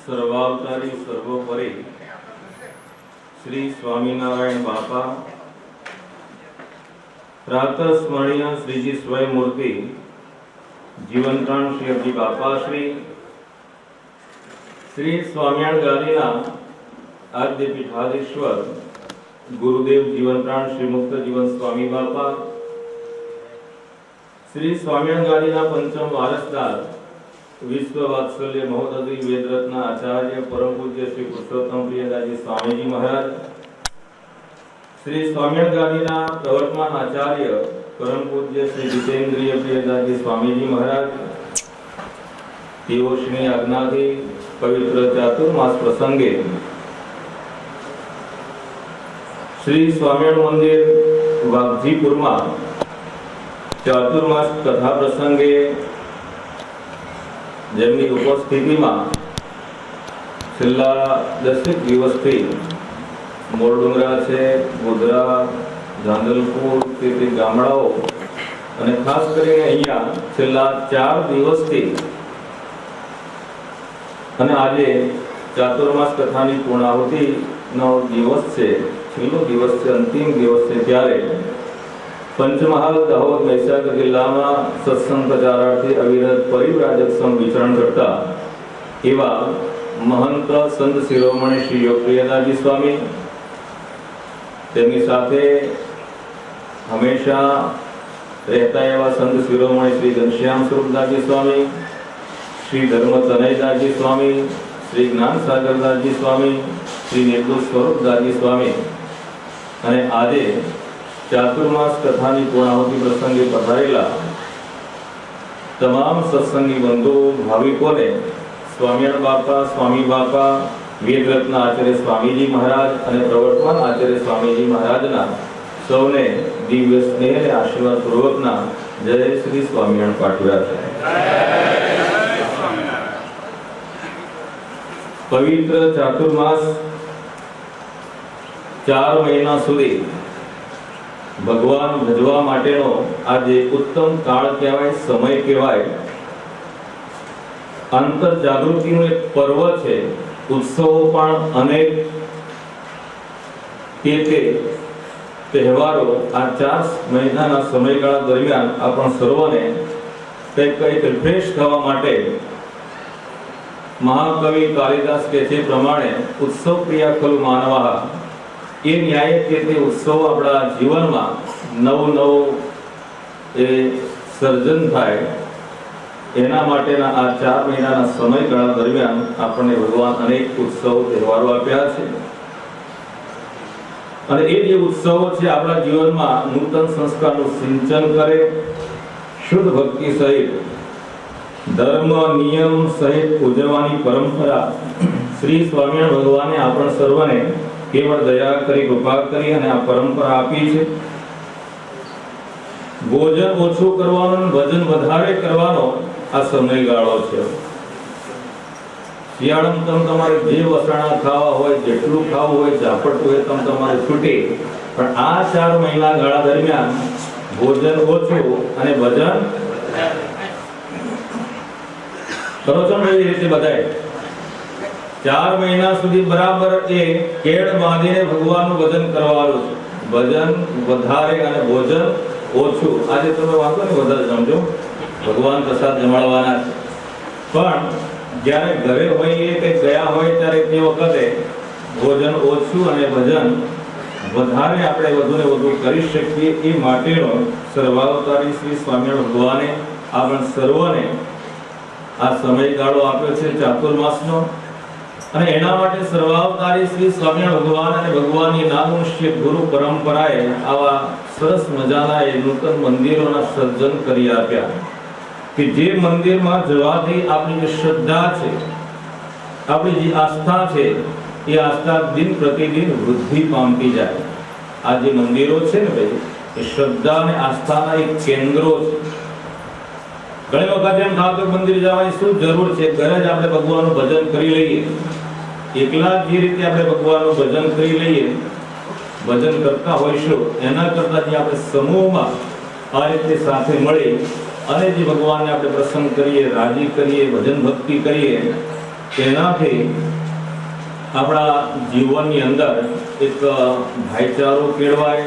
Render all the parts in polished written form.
सर्वावतारी सर्वोपरि श्री स्वामीनारायण बापा प्रातः स्मरणीय श्रीजी स्वयं मूर्ति जीवनप्राण श्री अब्जी बापा श्री स्वामिनारायण गादीना आद्य पीठाधीश्वर गुरुदेव जीवनप्राण श्री मुक्त जीवन स्वामी बापा श्री स्वामिनारायण गादीना पंचम वारसदार विश्व वात्सल्य महोदधि वेदरत्न आचार्य परम पूज्य श्री पुरुषोत्तम प्रियदाजी स्वामीजी महाराज श्री स्वामिनारायण गादीना प्रवर्तमान आचार्य परम पूज्य श्री जितेन्द्रिय प्रियदाजी स्वामीजी महाराज तेओश्री आज्ञाથી पवित्र चातुर्मास प्रसंगे श्री स्वामिनारायण मंदिर वाघजीपुर में चातुर्मास कथा प्रसंगे જેમની ઉપસ્થિતિમાં છેલ્લા 10 દિવસથી મોરડુંગરા છે, ગોધરા, ઝાંદલપુર તે ગામડાઓ અને ખાસ કરીને અહીંયા છેલ્લા 4 દિવસથી અને આજે ચાતુર્માસ કથાની પૂર્ણાહુતિનો દિવસ છે, છેલ્લો દિવસ છે, અંતિમ દિવસ છે, ત્યારે पंचमहाल दाहोद महीसागर जिला में सत्संग प्रचारार्थी अविरत परिव्राजक संघ विचरण करता एवं महंत संत शिरोमणि श्री योग प्रियदाजी स्वामी તેમની સાથે હંમેશા રહેતા એવા સંત શિરોમણી શ્રી ઘનશ્યામ સ્વરૂપદાસજી સ્વામી, શ્રી ધર્મ તનયદાસજી સ્વામી, શ્રી જ્ઞાન સાગરદાસજી સ્વામી, શ્રી નિર્દોષ સ્વરૂપદાસજી સ્વામી અને આજે ચાતુર્માસ કથાની પૂર્ણાહુતિ પ્રસંગે પધારેલા તમામ સત્સંગી બંધુ ભાવિકોને સ્વામિનારાયણ બાપા, સ્વામી બાપા, વેદરત્ન આચાર્ય સ્વામીજી મહારાજ અને પ્રવર્તમાન આચાર્ય સ્વામીજી મહારાજના સૌને દિવ્ય સ્નેહ અને આશીર્વાદ પૂર્વકના જય શ્રી સ્વામિનારાયણ પાઠવ્યા છે. પવિત્ર ચાતુર્માસ 4 મહિના સુધી ભગવાન ભજવા માટેનો આજે ઉત્તમ કાળ કહેવાય, સમય કહેવાય. અંતર જાગૃતિનું એક પર્વ છે. ઉત્સવો પણ અનેક તે તહેવારો આ 4 મહિનાના સમયગાળા દરમિયાન આપણ સર્વને કંઈક રિફ્રેશ થવા માટે મહાકવિ કાલિદાસ કે છે પ્રમાણે ઉત્સવ પ્રિયા ખલુ માનવા, એ ન્યાય કે તે ઉત્સવો આપણા જીવનમાં નવું એ સર્જન થાય એના માટેના આ 4 મહિનાના સમયગાળા દરમિયાન આપણને ભગવાન અનેક ઉત્સવો તહેવારો આપ્યા છે. અને એ જે ઉત્સવો છે આપણા જીવનમાં નૂતન સંસ્કારનું સિંચન કરે, શુદ્ધ ભક્તિ સહિત ધર્મ નિયમ સહિત ઉજવવાની પરંપરા શ્રી સ્વામિનારાયણ ભગવાને આપણા સર્વને કેવળ દયા કરી, કૃપા કરી અને આ પરંપરા આપી છે. ભોજન ઓછું કરવાનું, વજન વધારે કરવાનો આ સમયગાળો છે. શિયાળામાં તમે તમારે જે વસણા ખાવા હોય, જેટલું ખાવું હોય, ઝાપટવું હોય તમે તમારે છૂટે, પણ આ 4 મહિના ગાળા દરમિયાન ભોજન ઓછું અને વજન કરો છો ને એવી રીતે બધાય 4 મહિના સુધી બરાબર એ કેળ બાંધીને ભગવાનનું ભજન કરવાનું છે. ભજન વધારે અને ભોજન ઓછું. આજે તમે વાંચો ને વધારે સમજો, ભગવાન પ્રસાદ જમાડવાના છે, પણ જ્યારે ઘરે હોઈએ કે ગયા હોય ત્યારે તે વખતે ભોજન ઓછું અને ભજન વધારે આપણે વધુને વધુ કરી શકીએ એ માટેનો સર્વાવતારી શ્રી સ્વામિનારાયણ ભગવાને આપણા સર્વને આ સમયગાળો આપ્યો છે ચાતુર્માસનો. અને એના માટે સર્વાવતારી શ્રી સ્વામિનારાયણ ભગવાન અને ભગવાનની નામુષ્ય ગુરુ પરંપરાએ આવા સરસ મજાના એ નૂતન મંદિરોના સર્જન કરી આપ્યા કે જે મંદિરમાં જવાથી આપણી જે શ્રદ્ધા છે, આપણી જે આસ્થા છે, એ આસ્થા દિન પ્રતિદિન વૃદ્ધિ પામતી જાય. આ જે મંદિરો છે ને ભાઈ, એ શ્રદ્ધા અને આસ્થાના એક કેન્દ્રો છે. ઘણી વખત એમ થાતું મંદિર જવાની શું જરૂર છે, ઘરે જ આપણે ભગવાનનું ભજન કરી લઈએ. એકલા જે રીતે આપણે ભગવાનનું ભજન કરી લઈએ, ભજન કરતા હોઈશું, એના કરતા જે આપણે સમૂહમાં આ રીતે સાથે મળી અને જે ભગવાનને આપણે પ્રસન્ન કરીએ, રાજી કરીએ, ભજન ભક્તિ કરીએ, તેનાથી આપણા જીવનની અંદર એક ભાઈચારો કેળવાય,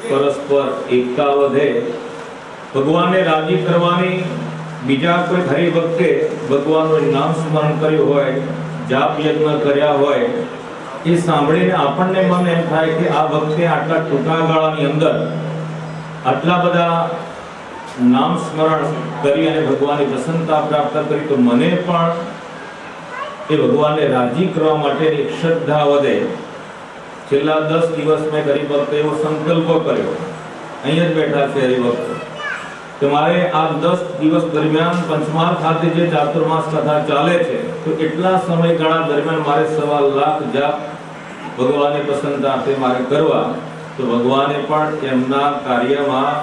પરસ્પર એકતા વધે. ભગવાનને રાજી કરવાની, બીજા કોઈ હરિભક્તે ભગવાનનું નામ સ્મરણ કર્યું હોય, જાપ યજ્ઞ કર્યા હોય, એ સાંભળીને આપણને મન એમ થાય કે આ ભક્તે આટલા ટૂંકા ગાળાની અંદર આટલા બધા નામ સ્મરણ કરી અને ભગવાનની પ્રસન્નતા પ્રાપ્ત કરી, તો મને પણ એ ભગવાનને રાજી કરવા માટેની શ્રદ્ધા વધે. છેલ્લા 10 દિવસ મેં હરિભક્તો એવો સંકલ્પ કર્યો, અહીંયા જ બેઠા છે હરિભક્તો, કે મારે આ 10 દિવસ દરમિયાન પંચમહાલ ખાતે જે ચાતુર્માસ કથા ચાલે છે, તો એટલા સમયગાળા દરમિયાન મારે 1.25 લાખ જાપ ભગવાનની પ્રસન્નતાર્થે મારે કરવા. તો ભગવાને પણ એમના કાર્યમાં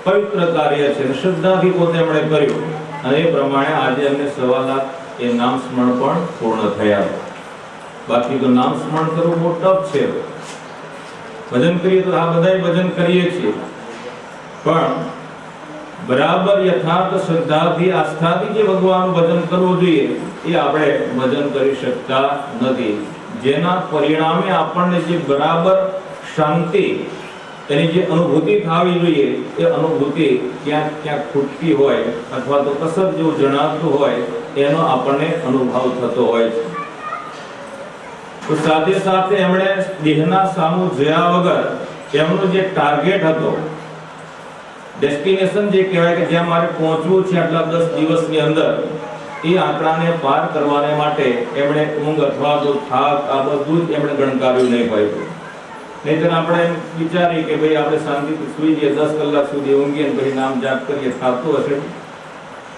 પવિત્ર કાર્ય છે, શ્રદ્ધાથી પોતે એમણે કર્યું અને એ પ્રમાણે આજે અમને 1.25 લાખ એ નામ સ્મરણ પણ પૂર્ણ થયા. બાકી તો નામ સ્મરણ કરવું બહુ ટફ છે. ભજન કરીએ તો આ બધાય ભજન કરીએ છીએ, પણ બરાબર યથાર્થ શ્રદ્ધાથી, આસ્થાથી જે ભગવાનનું ભજન કરવું જોઈએ એ આપણે ભજન કરી શકતા નથી. જેના પરિણામે આપણને જે બરાબર શાંતિ, એની જે અનુભૂતિ થવી જોઈએ, એ અનુભૂતિ ક્યાંક ખૂટતી હોય અથવા તો કસર જેવું જણાતું હોય, એનો આપણને અનુભવ થતો હોય છે. તો સાથે સાથે એમણે દેહના સામું જોયા વગર એમનો જે ટાર્ગેટ હતો, ડેસ્ટિનેશન જે કહેવાય કે જ્યાં મારે પહોંચવું છે આટલા 10 દિવસની અંદર, એ આંકડાને પાર કરવાને માટે એમણે ઊંઘ અથવા તો થાક આ બધું જ એમણે ગણકાર્યું નહીં હોય. નહીંતર આપણે વિચારીએ કે ભાઈ આપણે શાંતિથી સૂઈ જઈએ, 10 કલાક સુધી ઊંઘીએ ને પછી નામ જાપ કરીએ, થાકતું હશે.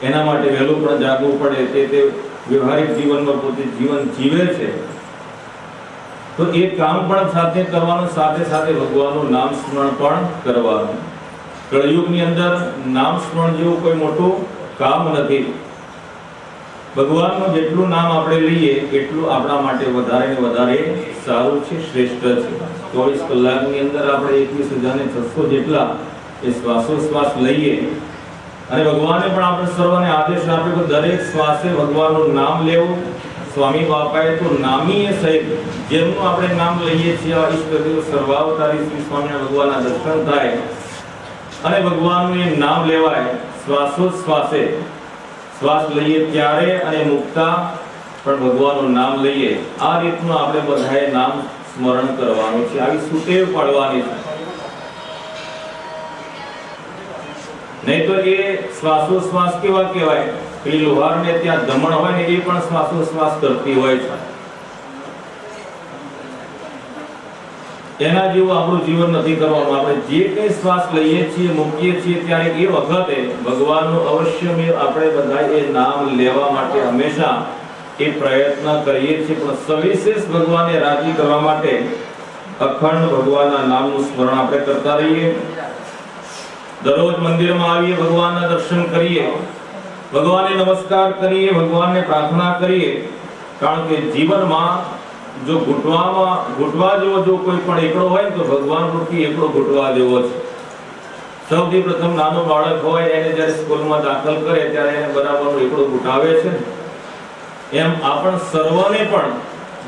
એના માટે વહેલું પણ જાગવું પડે. તે વ્યવહારિક જીવનમાં પોતે જીવન જીવે છે, તો એ કામ પણ સાથે કરવાનું, સાથે સાથે ભગવાનનું નામ સ્મરણ પણ કરવાનું. કળયુગની અંદર નામ સ્મરણ જેવું કોઈ મોટું કામ નથી. ભગવાનનું જેટલું નામ આપણે લઈએ એટલું આપણા માટે વધારે ને વધારે સારું છે, શ્રેષ્ઠ છે. 24 કલાકની અંદર આપણે 21,600 જેટલા એ શ્વાસોશ્વાસ લઈએ, અને ભગવાને પણ આપણે સર્વને આદેશ આપ્યો કે દરેક શ્વાસે ભગવાનનું નામ લેવું. સ્વામી બાપાએ તો નામીએ સહિત જેમનું આપણે નામ લઈએ છીએ, ઈષ્ટદેવ સર્વાવતારી શ્રી સ્વામી ભગવાનના દર્શન થાય અને ભગવાનનું એ નામ લેવાય. શ્વાસોશ્વાસે શ્વાસ લઈએ ત્યારે અને મુક્તા પણ ભગવાનનું નામ લઈએ. આ રીતનું આપણે બધાએ નામ સ્મરણ કરવાનું છે, આવી સુટેવ પાડવાની છે. નહીં તો એ શ્વાસોશ્વાસ કેવા કહેવાય, એ લોહારને ત્યાં દમણ હોય ને એ પણ શ્વાસોશ્વાસ કરતી હોય છે. એના જેવું આપણું જીવન નથી કરવાનું. આપણે જે કંઈ શ્વાસ લઈએ છીએ, મૂકીએ છીએ, ત્યારે એ વખતે ભગવાનનું અવશ્ય આપણે બધા એ નામ લેવા માટે હંમેશા એ પ્રયત્ન કરીએ છીએ. પણ સવિશેષ ભગવાનને રાજી કરવા માટે અખંડ ભગવાનના નામનું સ્મરણ આપણે કરતા રહીએ. દરરોજ મંદિરમાં આવીએ, ભગવાનના દર્શન કરીએ, ભગવાનને નમસ્કાર કરીએ, ભગવાનને પ્રાર્થના કરીએ. કારણ કે જીવનમાં જો ઘૂંટવા જેવો જો કોઈ પણ એકડો હોય તો ભગવાન રૂપી એકડો ઘૂંટવા જેવો છે. સૌથી પ્રથમ નાનું બાળક હોય એને જ્યારે સ્કૂલમાં દાખલ કરે ત્યારે એને બરાબર એકડો ઘૂંટાવે છે. એમ આપણ સર્વને પણ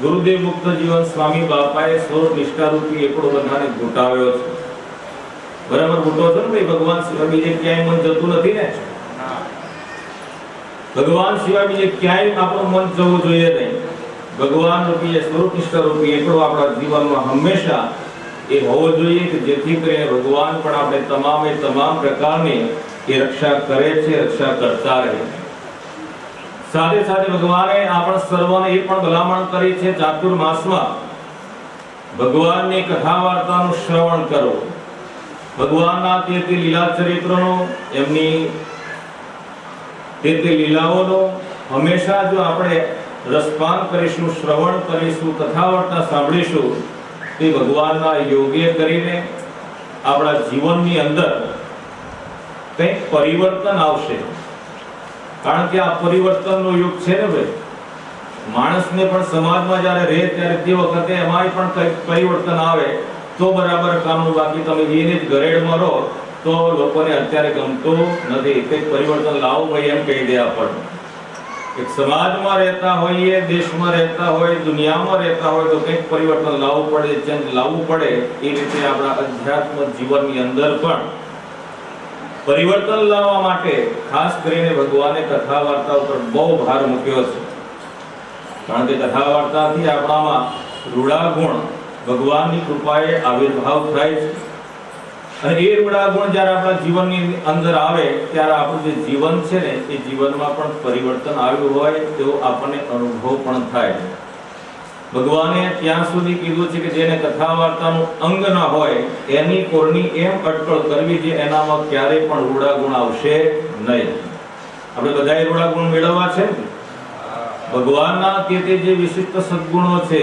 ગુરુદેવ મુક્ત જીવન સ્વામી બાપાએ સ્વરૂપ નિષ્ઠા રૂપી એકડો બધાને ઘૂંટાવ્યો છે. બરાબર ઘૂંટો છો ને ભાઈ? ભગવાન સિવાય બીજે ક્યાંય મન જતું નથી ને. ભગવાન સિવાય બીજે ક્યાંય આપણું મન જવું જોઈએ નહીં. ભગવાન રૂપી સ્વરૂપ નિષ્ઠા રૂપી એકડો આપણા જીવનમાં હંમેશા એ હોવો જોઈએ કે જેથી કરીને ભગવાન પણ આપણે તમામ પ્રકારની એ રક્ષા કરે છે, રક્ષા કરતા રહે. સાથે સાથે ભગવાને આપણા સર્વને એ પણ ભલામણ કરી છે ચાતુર્માસમાં ભગવાનની કથા વાર્તાનું શ્રવણ કરો. ભગવાનના તે લીલા ચરિત્રનો, એમની તે લીલાઓનો હંમેશા જો આપણે રસપાન કરીશું, શ્રવણ કરીશું, કથા વાર્તા સાંભળીશું, તે ભગવાનના યોગ્ય કરીને આપણા જીવનની અંદર કંઈક પરિવર્તન આવશે. કારણ કે આ પરિવર્તનનો યુગ છે ને ભાઈ. માણસને પણ સમાજમાં જ્યારે રહે ત્યારે તે વખતે એમાંય પણ કંઈક પરિવર્તન આવે તો બરાબર કામનું. બાકી તમે એને જ ઘરેડમાં રહો તો લોકોને અત્યારે ગમતું નથી. કંઈક પરિવર્તન લાવો ભાઈ એમ કહી દે આપણને. એક સમાજમાં રહેતા હોઈએ, દેશમાં રહેતા હોય, દુનિયામાં રહેતા હોય તો કંઈક પરિવર્તન લાવવું પડે, ચેન્જ લાવવું પડે. એ રીતે આપણા અધ્યાત્મ જીવનની અંદર પણ પરિવર્તન લાવવા માટે ખાસ કરીને ભગવાને કથા વાર્તા ઉપર બહુ ભાર મૂક્યો છે. કારણ કે કથા વાર્તાથી આપણામાં રૂડા ગુણ ભગવાનની કૃપાએ આવિર્ભાવ થાય છે. અને એ રૂડા ગુણ જ્યારે આપણા જીવનની અંદર આવે ત્યારે આપણું જે જીવન છે ને એ જીવનમાં પણ પરિવર્તન આવ્યું હોય તેવો આપણને અનુભવ પણ થાય. ભગવાને ત્યાં સુધી કીધું છે કે જેને કથા વાર્તાનું અંગ ન હોય એની કોરની એમ અટકળ કરવી જે એનામાં ક્યારેય પણ રૂડા ગુણ આવશે નહીં. આપણે બધાએ રૂડા ગુણ મેળવવા છે. ભગવાનના તે જે વિશિષ્ટ સદગુણો છે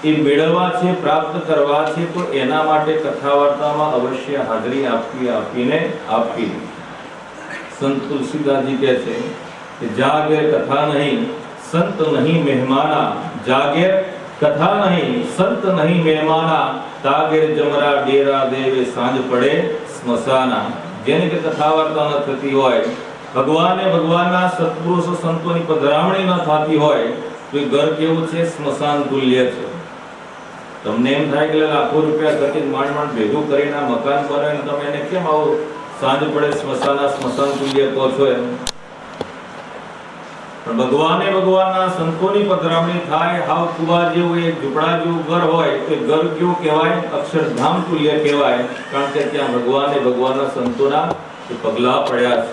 એ મેળવવા છે, પ્રાપ્ત કરવા છે, તો એના માટે કથા વાર્તામાં અવશ્ય હાજરી આપવી. સંત તુલસીદાસજી કહે છે કે જાગેર કથા નહીં સંત નહીં મહેમાના, જાગેર કથા નહીં સંત નહીં મહેમાના, તાગેર જમરા ડેરા દેવે સાંજ પડે સ્મશાના. જેને કે કથા વાર્તા ન થતી હોય, ભગવાનના સત્પુરુષો સંતોની પધરામણી ન થતી હોય તો એ ઘર કેવું છે? સ્મશાન તુલ્ય છે. તમને એમ થાય કે લાખો રૂપિયા ખર્ચી માંડ ભેગું કરીને આ મકાન બનાવીને તમે એને કેમ આવું સાંજ પડે સ્મશાન તુલ્ય કહો છો એમ? પણ ભગવાનના સંતોની પધરામણી થાય, હાવ કુવા જેવું એક ઝૂંપડા જેવું ઘર હોય તો ઘર કેવું કહેવાય? અક્ષરધામ તુલ્ય કહેવાય, કારણ કે ત્યાં ભગવાનના સંતોના પગલા પડ્યા છે.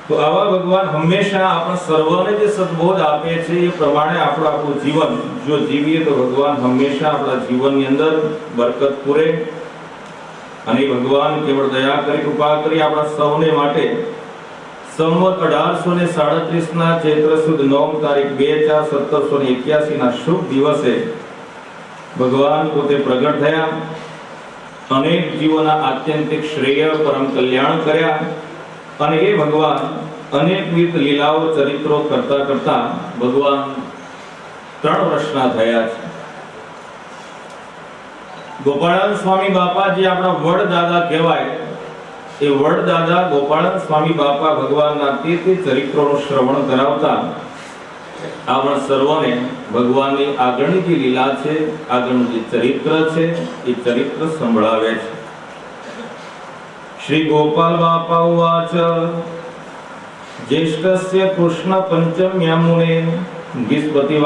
તો આવા ભગવાન હંમેશા આપણા સર્વને જે સદબોધ આપે છે એ પ્રમાણે આપણું જીવન જો જીવીએ તો ભગવાન હંમેશા આપણા જીવનની અંદર બરકત પૂરે. અને ભગવાન કેવળ દયા કરી, કૃપા કરી આપણા સૌને માટે સંવત 1837 ના ચૈત્ર સુદ 9 તારીખ 2/4/1781 ના શુભ દિવસે ભગવાન પોતે પ્રગટ થયા, અનેક જીવોના આત્યંતિક શ્રેય પરમ કલ્યાણ કર્યા. અને એ ભગવાન અનેકવિધ લીલાઓ ચરિત્રો કરતા કરતા ભગવાન 3 વર્ષના થયા છે. ગોપાળાનંદ સ્વામી બાપા જે આપણા વડદાદા કહેવાય, એ વડદાદા ગોપાળાનંદ સ્વામી બાપા ભગવાનના તે ચરિત્રોનું શ્રવણ કરાવતા આપણા સર્વને ભગવાનની આગળની જે લીલા છે, આગળનું જે ચરિત્ર છે, એ ચરિત્ર સંભળાવે છે. શ્રી ગોપાલ બાપા ઉવાચ જ્યેષ્ઠસ્ય કૃષ્ણ પંચમ્યા મુને ગીસ્પતિ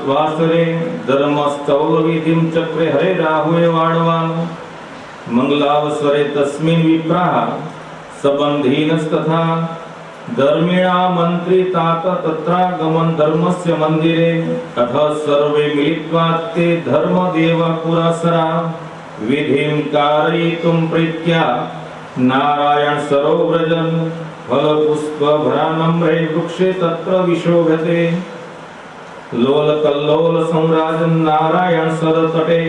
વાસરે ધર્મસ્તૌલ વિધિમ ચક્રે હરે રાહુએ વાળવાન મંગલાવસરે તસ્મિન વિપ્રાહ સંબંધીનસ્તથા ધર્મિણા મંત્રી તાત તત્રાગમન ધર્મસ્ય મંદિરે અથ સર્વે મિલિત્વા તે ધર્મદેવ પુરાસરા વિધિમ કારયિતુમ પ્રીત્યા નારાયણ સરોવ્રજન ફલ પુષ્પ ભરાનમ્રે વૃક્ષે તત્ર વિશોભતે લોલ કલ્લોલ સંરાજન નારાયણ સદતટે.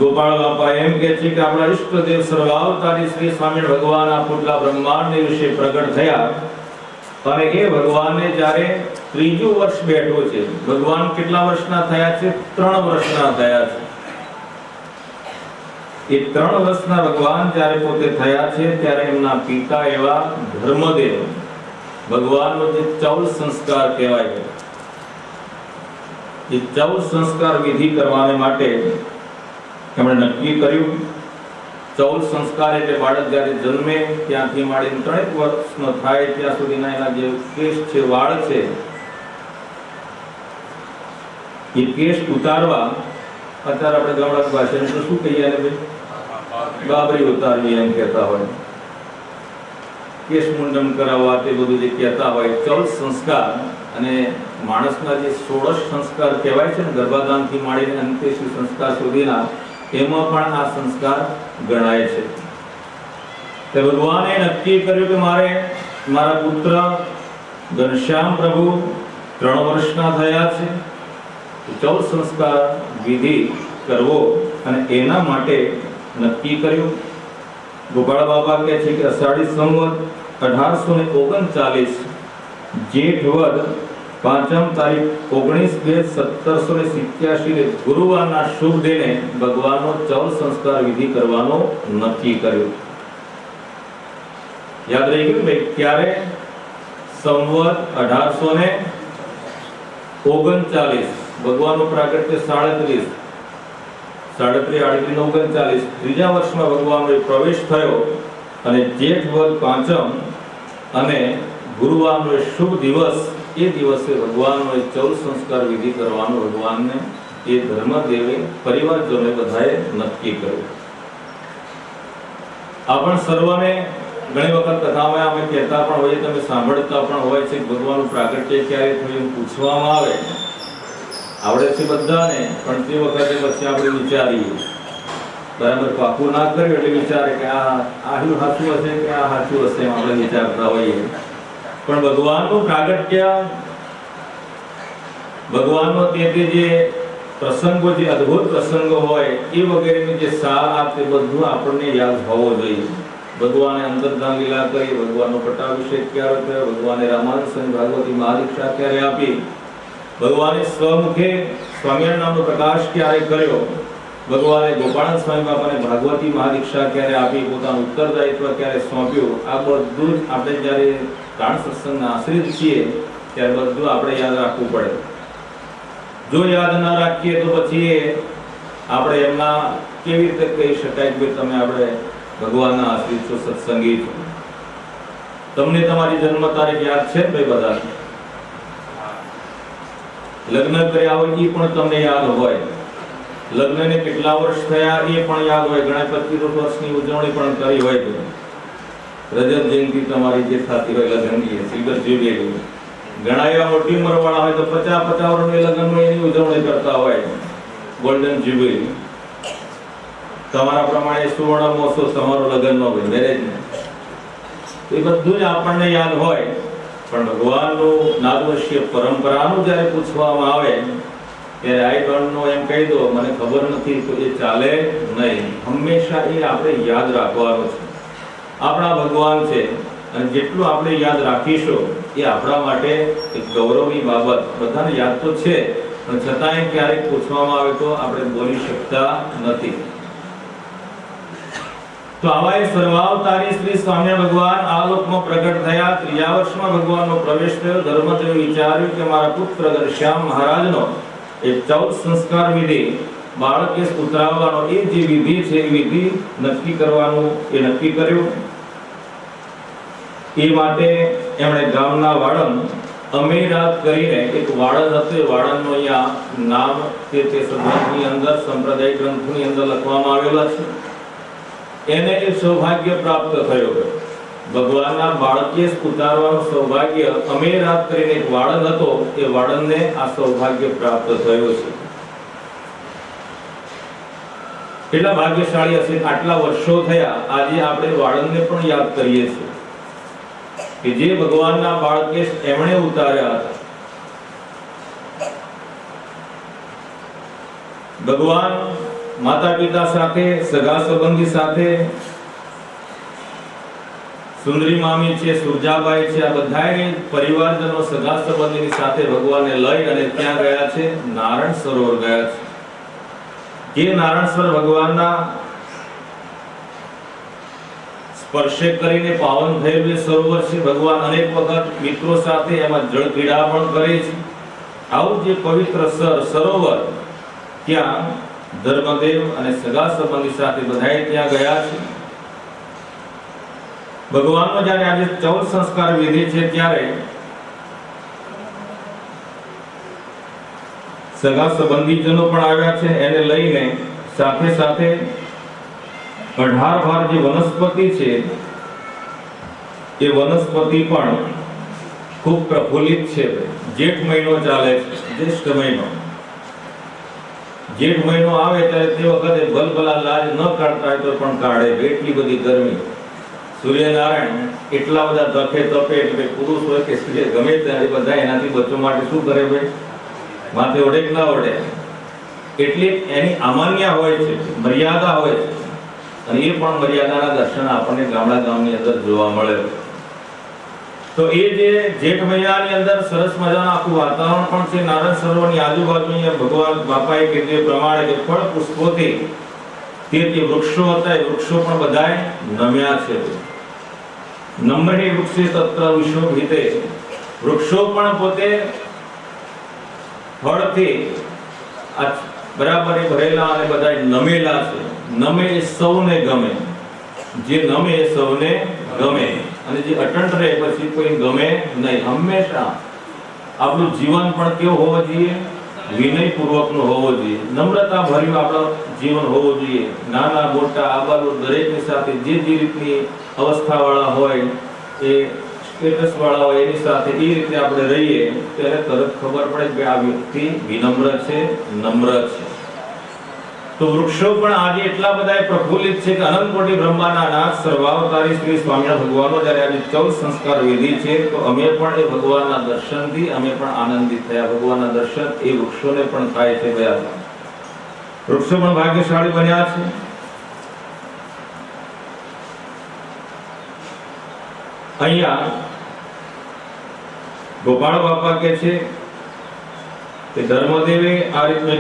ગોપાળ બાપા એમ કહે છે કે આપણા ઈષ્ટદેવ સર્વાવતારી શ્રી સ્વામિનારાયણ ભગવાન આ પુટલા બ્રહ્માંડની વિશે પ્રગટ થયા. અને એ ભગવાનને જ્યારે 3જું વર્ષ બેઠો છે, ભગવાન કેટલા વર્ષના થયા છે? 3 વર્ષના થયા છે. એ 3 વર્ષના ભગવાન જ્યારે પોતે થયા છે ત્યારે એમના પિતા એવા ધર્મદેવ ભગવાનનો જે 14 સંસ્કાર કહેવાય છે, એ 14 સંસ્કાર વિધિ કરવાને માટે એમણે નક્કી કર્યું. 14 સંસ્કાર એટલે બાળક જ્યારે જન્મે ત્યાંથી માંડીને 3 વર્ષનો થાય ત્યાં સુધીના એના જે કેશ છે, વાળ છે, એ કેશ ઉતારવા, અત્યારે આપણે ગામડા ભાષામાં તો શું કહીએ ને ભાઈ, બાબરી ઉતારવી એમ કહેતા હોય, કેશ મુંડન કરાવવા, તે બધું જે કહેતા હોય 14 સંસ્કાર. અને માણસના જે 16 સંસ્કાર કહેવાય છે ને, ગર્ભાધાનથી માંડીને અંત્યેષ્ટિ સંસ્કાર સુધીના, એમાં પણ આ સંસ્કાર ગણાય છે. તે ભગવાને નક્કી કર્યું કે મારે મારા પુત્ર ઘનશ્યામ પ્રભુ 3 વર્ષના થયા છે, 14 સંસ્કાર વિધિ કરવો અને એના માટે નક્કી કર્યું. ગોપાળ બાપા કહે છે કે અષાઢી સંવત 1839 જેઠ વદ 5મ તારીખ 19/2/1787 ગુરુવારના શુભ દિને ભગવાનનો 14 સંસ્કાર વિધિ કરવાનો નક્કી કર્યો. યાદ રહી ગયું ભાઈ? ક્યારે? સંવત 1839, ભગવાનનું પ્રાગટ્ય 37, 38 ત્રીજા વર્ષમાં ભગવાનનો પ્રવેશ થયો. અને જેઠ વદ 5મ અને ગુરુવારનો શુભ દિવસ, એ દિવસે ભગવાનનો 14 સંસ્કાર વિધિ કરવાનો ભગવાનને એ ધર્મદેવે પરિવારજનોએ બધાએ નક્કી કર્યું. આપણ સર્વને ઘણી વખત કથામાં અમે કહેતા પણ હોઈએ, તમે સાંભળતા પણ હોય છે, ભગવાનનું પ્રાગટ્ય ક્યારે થયું એમ પૂછવામાં આવે, આવડે છે બધાને, પણ તે વખતે પછી આપણે વિચારીએ, બરાબર પાકું ના કર્યું એટલે વિચારે કે આ સાચું હશે કે આ સાચું હશે, એમ આપણે વિચારતા હોઈએ. પણ ભગવાનનું પ્રાગટ્ય, ભગવાનનો તે જે પ્રસંગો, જે અદ્ભુત પ્રસંગો હોય, એ વગેરેની જે સાર આ તે બધું આપણને યાદ હોવો જોઈએ. ભગવાને અંતર્ધાન લીલા કરી, ભગવાનનો પટ્ટાભિષેક ક્યારે થયો, ભગવાને રામાનુજ ભાગવતી મહાદીક્ષા ક્યારે આપી, ભગવાને સ્વમુખે સ્વામિનારાયણ નામનો પ્રકાશ ક્યારે કર્યો, ભગવાને ગોપાળાનંદ સ્વામી બાપાને ભાગવતી મહાદીક્ષા ક્યારે આપી, પોતાનું ઉત્તરદાયિત્વ ક્યારે સોંપ્યું, આ બધું જ આપણે જ્યારે પ્રાણ સત્સંગના આશ્રિત છીએ ત્યારે બધું આપણે યાદ રાખવું પડે. જો યાદ ના રાખીએ તો પછી આપણે એમના કેવી રીતે કહી શકાય કે તમે આપણે ભગવાનના આશ્રિત છો, સત્સંગી છો? તમને તમારી જન્મ તારીખ યાદ છે ભાઈ? બધા લગ્ન કર્યા હોય એ પણ તમને યાદ હોય, લગ્નને કેટલા વર્ષ થયા એ પણ યાદ હોય, ઘણા 25 વર્ષની ઉજવણી પણ કરી હોય છે, રજત જયંતિ તમારી જે થતી હોય લગ્નની, સિલ્વર જ્યુબિલી, ઘણા એવા મોટી ઉંમર વાળા હોય તો 50 વર્ષની લગ્નની એની ઉજવણી કરતા હોય, ગોલ્ડન જ્યુબિલી. તમારા પ્રમાણે સુવર્ણ મહોત્સવ તમારો લગ્નનો હોય, મેરેજ એ બધું જ આપણને યાદ હોય, પણ ભગવાનનું નાદવશ્ય પરંપરાનું જ્યારે પૂછવામાં આવે ત્યારે આઈ ડોન્ટ નો એમ કહી દો, મને ખબર નથી, તો એ ચાલે નહીં. હંમેશા એ આપણે યાદ રાખવાનું છે. આપણા ભગવાન છે અને જેટલું આપણે યાદ રાખીશું એ આપણા માટે એક ગૌરવની બાબત. બધાને યાદ તો છે પણ છતાંય ક્યારેક પૂછવામાં આવે તો આપણે બોલી શકતા નથી. તો આવા એ સર્વાવતારી શ્રી સ્વામિનારાયણ ભગવાન આ લોકમાં પ્રગટ થયા. 3 વર્ષમાં ભગવાનનો પ્રવેશ થયો. ધર્મદેવે વિચાર્યું કે મારા પુત્ર ઘનશ્યામ મહારાજનો એ 14 સંસ્કાર વિધિ બાળકેશ ઉતરાવવાનો એ જે વિધિ છે એ વિધિ નક્કી કરવાનું એ નક્કી કર્યું. એ માટે એમણે ગામના વાળંદ અમીરાત કરીને એક વાળંદ હતું, એ વાળંદનું અહીંયા નામ તે સંદર્ભની અંદર સંપ્રદાય ગ્રંથોની અંદર લખવામાં આવેલા છે. એને એ સૌભાગ્ય પ્રાપ્ત થયો. ભગવાનના બાળકેશ ઉતારવાનું સૌભાગ્ય અમીરાત કરીને એક વાળંદ હતો, એ વાળંદને આ સૌભાગ્ય પ્રાપ્ત થયું છે. કેટલા ભાગ્યશાળી હશે! આટલા વર્ષો થયા, આજે આપણે વાળંદને પણ યાદ કરીએ છીએ કે જે ભગવાનના બાળકેશ એમણે ઉતાર્યા હતા. ભગવાન માતા પિતા સાથે, સગા સંબંધી સાથે, સુંદરી મામી છે, સુરજાબાઈ છે, આ બધાય પરિવારજનો સગા સંબંધીની સાથે ભગવાનને લઈ અને ત્યાં ગયા છે, નારાયણ સરોવર ગયા છે. જે નારાયણ સરોવર ભગવાનના સ્પર્શે કરીને પાવન થયેલું સરોવર છે. ભગવાન અનેક વખત મિત્રો સાથે એમાં જળ ક્રીડા પણ કરે છે. આવું જે પવિત્ર સરોવર, ત્યાં ધર્મદેવ અને સગા સંબંધી સાથે બધાએ ત્યાં ગયા છે. ભગવાનનો જ્યારે આજે 14 સંસ્કાર વિધિ છે ત્યારે સગા સંબંધીજનો પણ આવ્યા છે. એને લઈને સાથે સાથે 18 જે વનસ્પતિ છે એ વનસ્પતિ પણ ખૂબ પ્રફુલ્લિત છે. જેઠ મહિનો ચાલે છે, જ્યેષ્ઠ મહિનો. જેઠ મહિનો આવે ત્યારે તે વખતે ભલભલા લાજ ન કાઢતા હોય તો પણ કાઢે, એટલી બધી ગરમી. સૂર્યનારાયણ એટલા બધા તપે એટલે પુરુષ હોય કે સ્ત્રી ગમે ત્યારે બધા એનાથી બચવા માટે શું કરે ભાઈ? માથે ઓઢે કે ના ઓઢે? એટલી એની અમાન્ય હોય છે, મર્યાદા હોય છે. અને એ પણ મર્યાદાના દર્શન આપણને ગામની અંદર જોવા મળે. તો એ જે જેઠ મહિનાની અંદર સરસ મજાનું આખું વાતાવરણ પણ છે. નારાયણ સરોવરની આજુબાજુ અહીંયા ભગવાન બાપાએ કીધું પ્રમાણે કે ફળ પુષ્પોથી તે વૃક્ષો હતા, એ વૃક્ષો પણ બધાય નમ્યા છે. નમ્રે વૃક્ષે તત્ર વિશોભિતે, વૃક્ષો પણ પોતે ફળથી બરાબર ભરેલા અને બધાય નમેલા છે. નમે એ સૌને ગમે, જે નમે એ સૌને ગમે, અને જે અટંટ રહે પછી કોઈ ગમે નહીં. હંમેશા આપણું જીવન પણ કેવું હોવું જોઈએ? વિનયપૂર્વકનું હોવું જોઈએ, નમ્રતા ભર્યું આપણું જીવન હોવું જોઈએ. નાના મોટા આબાલો દરેકની સાથે જે રીતની અવસ્થાવાળા હોય, એ સ્ટેટસ વાળા હોય, એની સાથે એ રીતે આપણે રહીએ ત્યારે તરત ખબર પડે કે આ વ્યક્તિ વિનમ્ર છે, નમ્ર છે. તો વૃક્ષો પણ આજે એટલા બધા પ્રફુલ્લિત છે કે અનંત કોટી બ્રહ્માંડના નાથ સર્વાવતારી શ્રી સ્વામિનારાયણ ભગવાનનો જ્યારે આજે 14 સંસ્કાર વિધિ છે, તો અમે પણ એ ભગવાનના દર્શનથી અમે પણ આનંદિત થયા. ભગવાનના દર્શન એ વૃક્ષોને પણ થાય છે. વૃક્ષો પણ ભાગ્યશાળી બન્યા છે. અહીંયા ગોપાળ બાપા કે છે કે ધર્મદેવે આ રીતનો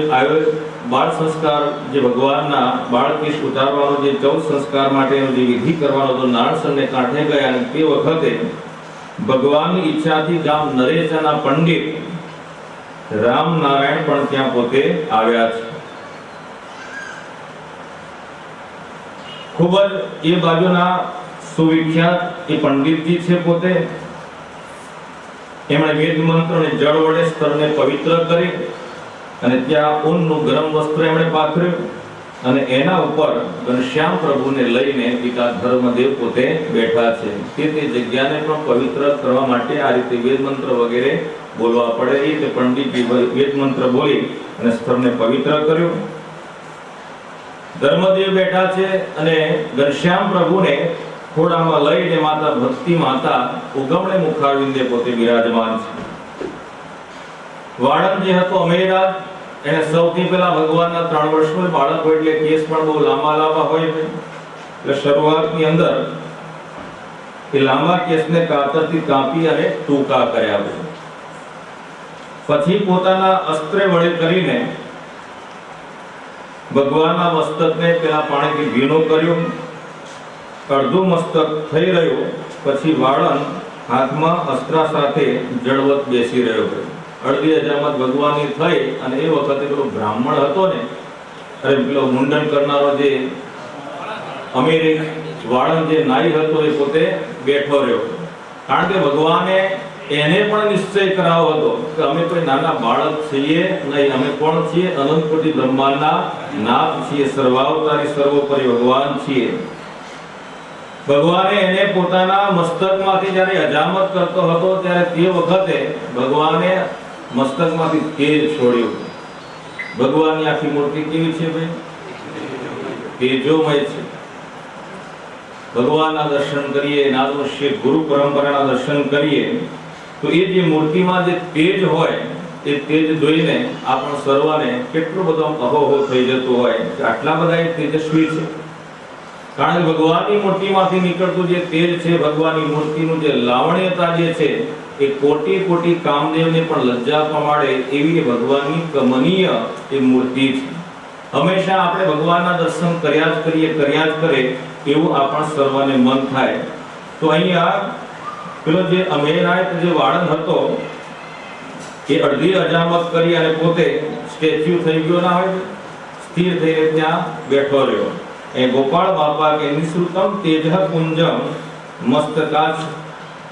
બાળ સંસ્કાર, જે ભગવાનના બાળકેશ ઉતારવાનો જે 14 સંસ્કાર માટેનો જે વિધિ કરવાનો તો નારણસરને કાંઠે ગયા, અને તે વખતે ભગવાનની ઈચ્છાથી ગામ નરેચાના પંડિત રામનારાયણ પણ ત્યાં પોતે આવ્યા છે. ખૂબ જ એ બાજુના સુવિખ્યાત એ પંડિતજી છે પોતે. એમણે વેદ મંત્રને જળ વડે સ્તરને પવિત્ર કરી અને ત્યાં ઊનનું ગરમ વસ્ત્ર એમણે પાથર્યું અને એના ઉપર ઘનશ્યામ પ્રભુને લઈને પિતા ધર્મદેવ પોતે બેઠા છે. તે જગ્યાને પણ પવિત્ર કરવા માટે આ રીતે વેદ મંત્ર વગેરે બોલવા પડે. એ રીતે પંડિતજી વેદ મંત્ર બોલી અને સ્તરને પવિત્ર કર્યું. ધર્મદેવ બેઠા છે અને ઘનશ્યામ પ્રભુને ખોડામાં લઈને માતા ભક્તિ માતા ઉગમણે મુખારવિંદે પોતે બિરાજમાન છે. વાળંદ જે હતો અમેરાજ, એને સૌથી પહેલા ભગવાનના 3 વર્ષનું બાળક હોય એટલે કેસ પણ બહુ લાંબા હોય એટલે શરૂઆતની અંદર એ લાંબા કેસને કાતરથી કાપી અને ટૂંકા કર્યા. પછી પોતાના અસ્ત્રે વડે કરીને ભગવાનના મસ્તકને પેલા પાણીથી ભીનું કર્યું. અડધું મસ્તક થઈ રહ્યું પછી વાળંદ હાથમાં અસ્ત્ર સાથે જળવત બેસી રહ્યો હતો. અડધી હજામત ભગવાનની થઈ અને એ વખતે પેલો બ્રાહ્મણ હતો ને, અરે પેલો મુંડન કરનારો જે અમીરી વાળંદ જે નાઈ હતો એ પોતે બેઠો રહ્યો. કારણ કે ભગવાને એને પણ નિશ્ચય કરાવ્યો હતો કે અમે કોઈ નાના બાળક છીએ નહીં, અમે કોણ છીએ? અનંત કોટી બ્રહ્માંડના નાથ છીએ, સર્વાવતારી સર્વોપરી ભગવાન છીએ. ભગવાને એને પોતાના મસ્તકમાંથી જ્યારે હજામત કરતો હતો ત્યારે તે વખતે ભગવાને મસ્તકમાંથી તેજ છોડ્યું. ભગવાનની આખી મૂર્તિ કેવી છે ભાઈ? તેજોમય છે. ભગવાનના દર્શન કરીએ, નાદોશ્ય ગુરુ પરંપરાના દર્શન કરીએ તો એ જે મૂર્તિમાં જે તેજ હોય એ તેજ જોઈને આપણ સર્વને કેટલો બધો અહોહો થઈ જતો હોય કે આટલા બધા એ તેજસ્વી છે. કારણ કે ભગવાનની મૂર્તિમાંથી નીકળતું જે તેજ છે, ભગવાનની મૂર્તિનું જે લાવણ્યતા જે છે એ કોટી કોટી કામદેવને પણ લજ્જા પમાડે એવી ભગવાનની કમનીય એ મૂર્તિ છે. હંમેશા આપણે ભગવાનના દર્શન કર્યા જ કરે એવું આપણ સર્વને મન થાય. તો અહીંયા પેલો જે અમેરાય જે વાળંદ હતો એ અડધી હજામત કરી અને પોતે સ્ટેચ્યુ થઈ ગયો ના હોય, સ્થિર થઈને ત્યાં બેઠો રહ્યો. એ ગોપાળ બાપા કે નિસૃતમ તેજઃ પુંજમ મસ્તકાચ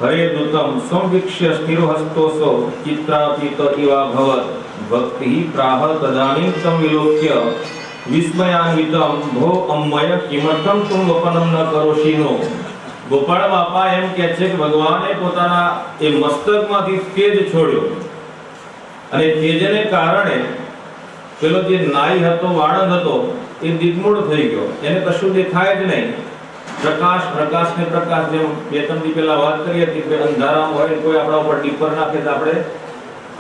હરે દૂતમ સંવિક્ષ્ય સ્થિરહસ્તોસો ચિત્રાપિત ઇવા ભવત ભક્તિ પ્રાહ તદાનીમ તમ વિલોક્ય વિસ્મયાન્વિતમ ભો અમ્મય કિમર્થમ તુમ વપનમ ન કરોશીનો. ગોપાળ બાપા એમ કહે છે કે ભગવાને પોતાના એ મસ્તકમાંથી તેજ છોડ્યો અને તેજને કારણે પેલો જે નાઈ હતો, વાળંદ હતો એ દિગ્મૂઢ થઈ ગયો. એને કશું દેખાય જ નહીં. પ્રકાશ ને પ્રકાશ, જેમ બે ત્રણ દી પહેલા વાત કરી હતી કે અંધારામાં હોય કોઈ આપણા ઉપર ટીપર નાખે તો આપણે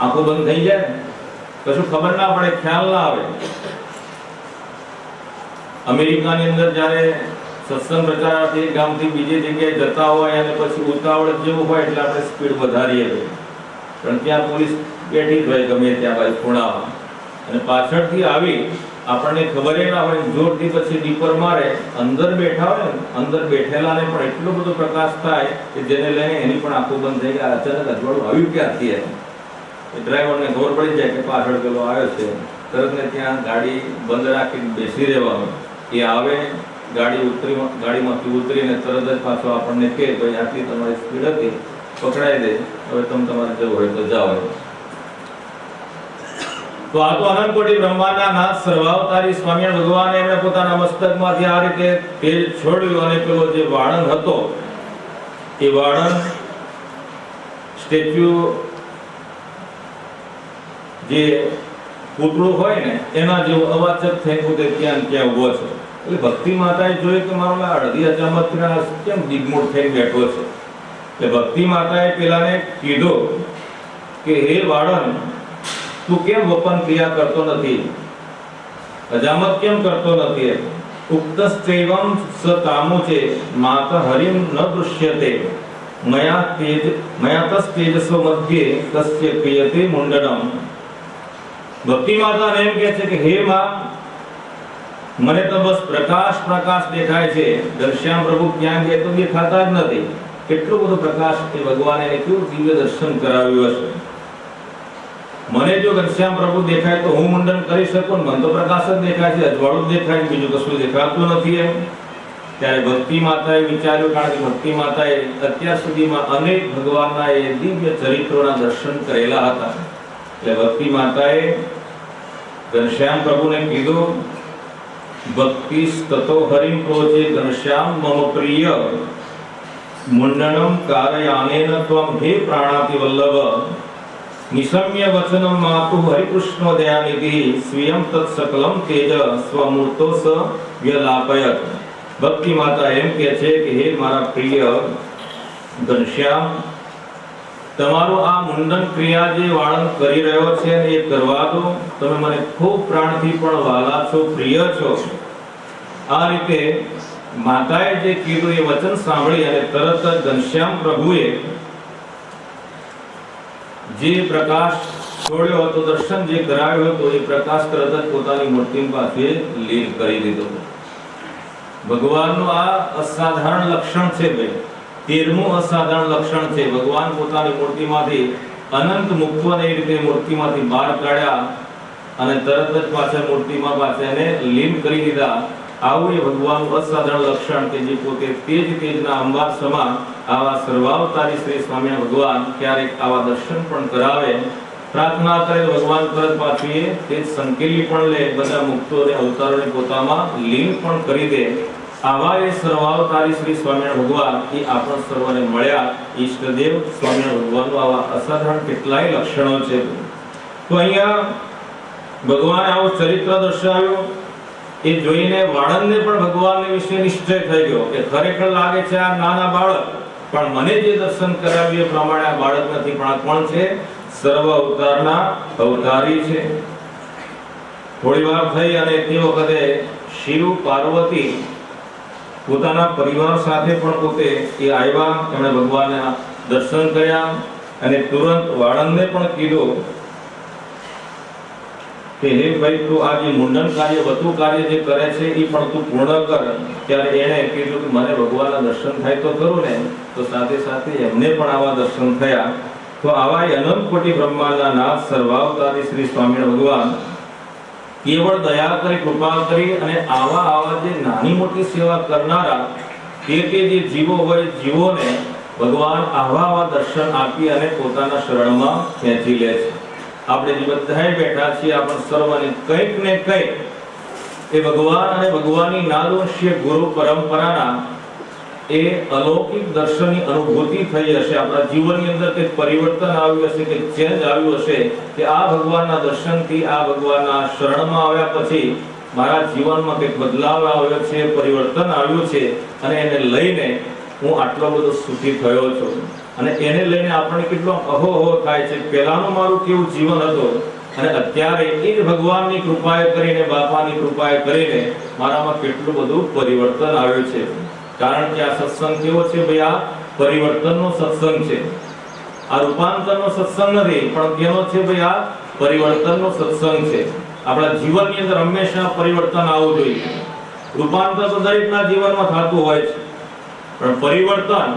આંખો બંધ થઈ જાય, કશું ખબર ના પડે, ખ્યાલ ના આવે. અમેરિકાની અંદર જ્યારે સત્સંગ પ્રચારાર્થે એક ગામથી બીજી જગ્યાએ જતા હોય અને પછી ઉતાવળ જેવું હોય એટલે આપણે સ્પીડ વધારીએ, પણ ત્યાં પોલીસ બેઠી જ હોય ગમે ત્યાં બાજુ ખૂણામાં, અને પાછળથી આવી આપણને ખબર ના હોય જોરથી પછી ડીપર મારે, અંદર બેઠા હોય ને અંદર બેઠેલાને પણ એટલો બધો પ્રકાશ થાય કે જેને લઈને એની પણ આંખો બંધ થઈ ગયા. અચાનક અજવાળું આવ્યું ક્યાંથી? એ ડ્રાઈવરને ખબર પડી જાય કે પાછળ પેલો આવ્યો છે. તરત ને ત્યાં ગાડી બંધ રાખીને બેસી રહેવાનું. એ આવે, ગાડીમાંથી ઉતરીને તરત જ પાછો આપણને કહે ભાઈ આટલી તમારી સ્પીડ હતી, પકડાઈ દે, હવે તમે તમારે જવું હોય તો જાઓ. તો આ તો અનંત કોટી બ્રહ્માંડના નાથ સર્વાવતારી સ્વામિનારાયણ ભગવાને એમણે પોતાના મસ્તકમાંથી આ રીતે તેજ છોડ્યું અને પેલો જે વાળંદ હતો એ વાળંદ સ્ટેચ્યુ જે પૂતળું હોય ને એના જેવો અવાચક થઈ પોતે ત્યાં ઉભો છે. એટલે ભક્તિ માતાએ જોયું કે મારો અડધી હજામત કેમ દિગ્મૂઢ થઈને બેઠો છે. એટલે ભક્તિ માતાએ પેલાને કીધું કે હે વાળંદ, તું કેમ વપન ક્રિયા કરતો નથી, હજામત કેમ કરતો નથી? ઉક્તસ્તૈવમ સકામુચે માત હરિમ ન દૃશ્યતે મયા તસ તેજસો મધ્યે તસ્ય ક્રિયતે મુંડનમ. ભક્તિ માતા એમ કહે છે કે હે માં, મને તો બસ પ્રકાશ દેખાય છે. ઘનશ્યામ પ્રભુ ક્યાં ગયા તો દેખાતા જ નથી. કેટલો બધો પ્રકાશ એ ભગવાને એને કેવું દિવ્ય દર્શન કરાવ્યું હશે. મને જો ઘનશ્યામ પ્રભુ દેખાય તો હું મુંડન કરી શકું, મને તો પ્રકાશ જ દેખાય છે, અજવાળું જ દેખાય, બીજું કશું દેખાતું નથી. એમ ત્યારે ભક્તિ માતાએ વિચાર્યું, કારણ કે ભક્તિ માતાએ અત્યાર સુધીમાં અનેક ભગવાનના એ દિવ્ય ચરિત્રોના દર્શન કરેલા હતા. એટલે ભક્તિ માતાએ ઘનશ્યામ પ્રભુને કીધું, ભક્તિ તતો હરિમ પ્રોજે ઘનશ્યામ મમ પ્રિય મુંડનમ કારયાનેન ત્વમ હે પ્રાણાતિ વલ્લભ નિશમ્ય વચનમ માતુ હરિકૃષ્ણો દયાનિધિ સ્વયં તત્ સકલમ તેજ સ્વમૂર્તો સ વ્યલાપયત. ભક્તિ માતા એમ કહે છે કે હે મારા પ્રિય ઘનશ્યામ, તમારું આ મુંડન ક્રિયા જે વાળંદ કરી રહ્યો છે એ કરવા દો. તમે મને ખૂબ પ્રાણથી પણ વાલા છો, પ્રિય છો. આ રીતે માતાએ જે કીધું એ વચન સાંભળી અને તરત જ ઘનશ્યામ પ્રભુએ જે પ્રકાશ છોડ્યો હતો, દર્શન જે કરાવ્યો હતો, એ પ્રકાશ તરત જ પોતાની મૂર્તિ પાસે લીન કરી દીધો. ભગવાનનું આ અસાધારણ લક્ષણ છે ભાઈ, 13મું અસાધારણ લક્ષણ છે. ભગવાન પોતાની મૂર્તિમાંથી અનંત મુક્તોને એ રીતે મૂર્તિમાંથી બહાર કાઢ્યા અને તરત જ પાછા મૂર્તિમાં પાછા એને લીન કરી દીધા. આવું એ ભગવાનનું અસાધારણ લક્ષણ કે જે પોતે તેજના અંબાર સમાન આવા સર્વાવતારી શ્રી સ્વામિનારાયણ ભગવાન ક્યારેક આવા દર્શન પણ કરાવે. પ્રાર્થના કરે ભગવાન તરત પાછી તે સંકેલી પણ લે, બધા મુક્તોને અવતારોને પોતામાં લીન પણ કરી દે. આવા એ સર્વાવતારી શ્રી સ્વામિનારાયણ ભગવાન એ આપણ સર્વને મળ્યા. ઈષ્ટદેવ સ્વામિનારાયણ ભગવાનનું આવા અસાધારણ કેટલાય લક્ષણો છે. તો અહીંયા ભગવાને આવું ચરિત્ર દર્શાવ્યું. એ જોઈને વાળંદને પણ ભગવાનને વિશે નિશ્ચય થઈ ગયો કે ખરેખર લાગે છે આ નાના બાળક, પણ મને જે દર્શન કરાવ્યું એ પ્રમાણે આ બાળક નથી, પણ આ કોણ છે? સર્વ અવતારના અવતારી છે. થોડી વાર થઈ અને તે વખતે શિવ પાર્વતી પોતાના પરિવાર સાથે પણ પોતે એ આવ્યા. એમણે ભગવાનના દર્શન કર્યા અને તુરંત વાળંદને પણ કીધું કે હે ભાઈ, તું આ જે મુંડન કાર્ય, વધુ કાર્ય જે કરે છે એ પણ તું પૂર્ણ કર. ત્યારે એણે કીધું કે મને ભગવાનના દર્શન થાય તો ખરું ને. તો સાથે સાથે એમને પણ આવા દર્શન થયા. તો આવા અનંત કોટી બ્રહ્માંડના નાથ સર્વાવતારી શ્રી સ્વામિનારાયણ ભગવાન કેવળ દયા કરી, કૃપા કરી અને આવા જે નાની મોટી સેવા કરનારા કે જે જીવો હોય, જીવોને ભગવાન આવા દર્શન આપી અને પોતાના શરણમાં ખેંચી લે છે. આપણે જે બધાએ બેઠા છીએ, આપણ સર્વને કંઈક ને કંઈક એ ભગવાન અને ભગવાનની નાદવંશીય ગુરુ પરંપરાના એ અલૌકિક દર્શનની અનુભૂતિ થઈ હશે. આપણા જીવનની અંદર કંઈક પરિવર્તન આવ્યું હશે, કંઈક ચેન્જ આવ્યું હશે કે આ ભગવાનના દર્શનથી, આ ભગવાનના શરણમાં આવ્યા પછી મારા જીવનમાં કંઈક બદલાવ આવ્યો છે, પરિવર્તન આવ્યું છે અને એને લઈને હું આટલો બધો સુખી થયો છું. અને એને લઈને આપણને કેટલો અહોહો થાય છે, પહેલાનું મારું કેવું જીવન હતું અને અત્યારે એ જ ભગવાનની કૃપાએ કરીને, બાપાની કૃપાએ કરીને મારામાં કેટલું બધું પરિવર્તન આવ્યું છે. કારણ કે આ સત્સંગ કેવો છે ભાઈ? આ પરિવર્તનનો સત્સંગ છે. આ રૂપાંતરનો સત્સંગ નથી, પણ કેનો છે ભાઈ? આ પરિવર્તનનો સત્સંગ છે. આપણા જીવનની અંદર હંમેશા પરિવર્તન આવવું જોઈએ. રૂપાંતર તો દરેકના જીવનમાં થતું હોય છે, પણ પરિવર્તન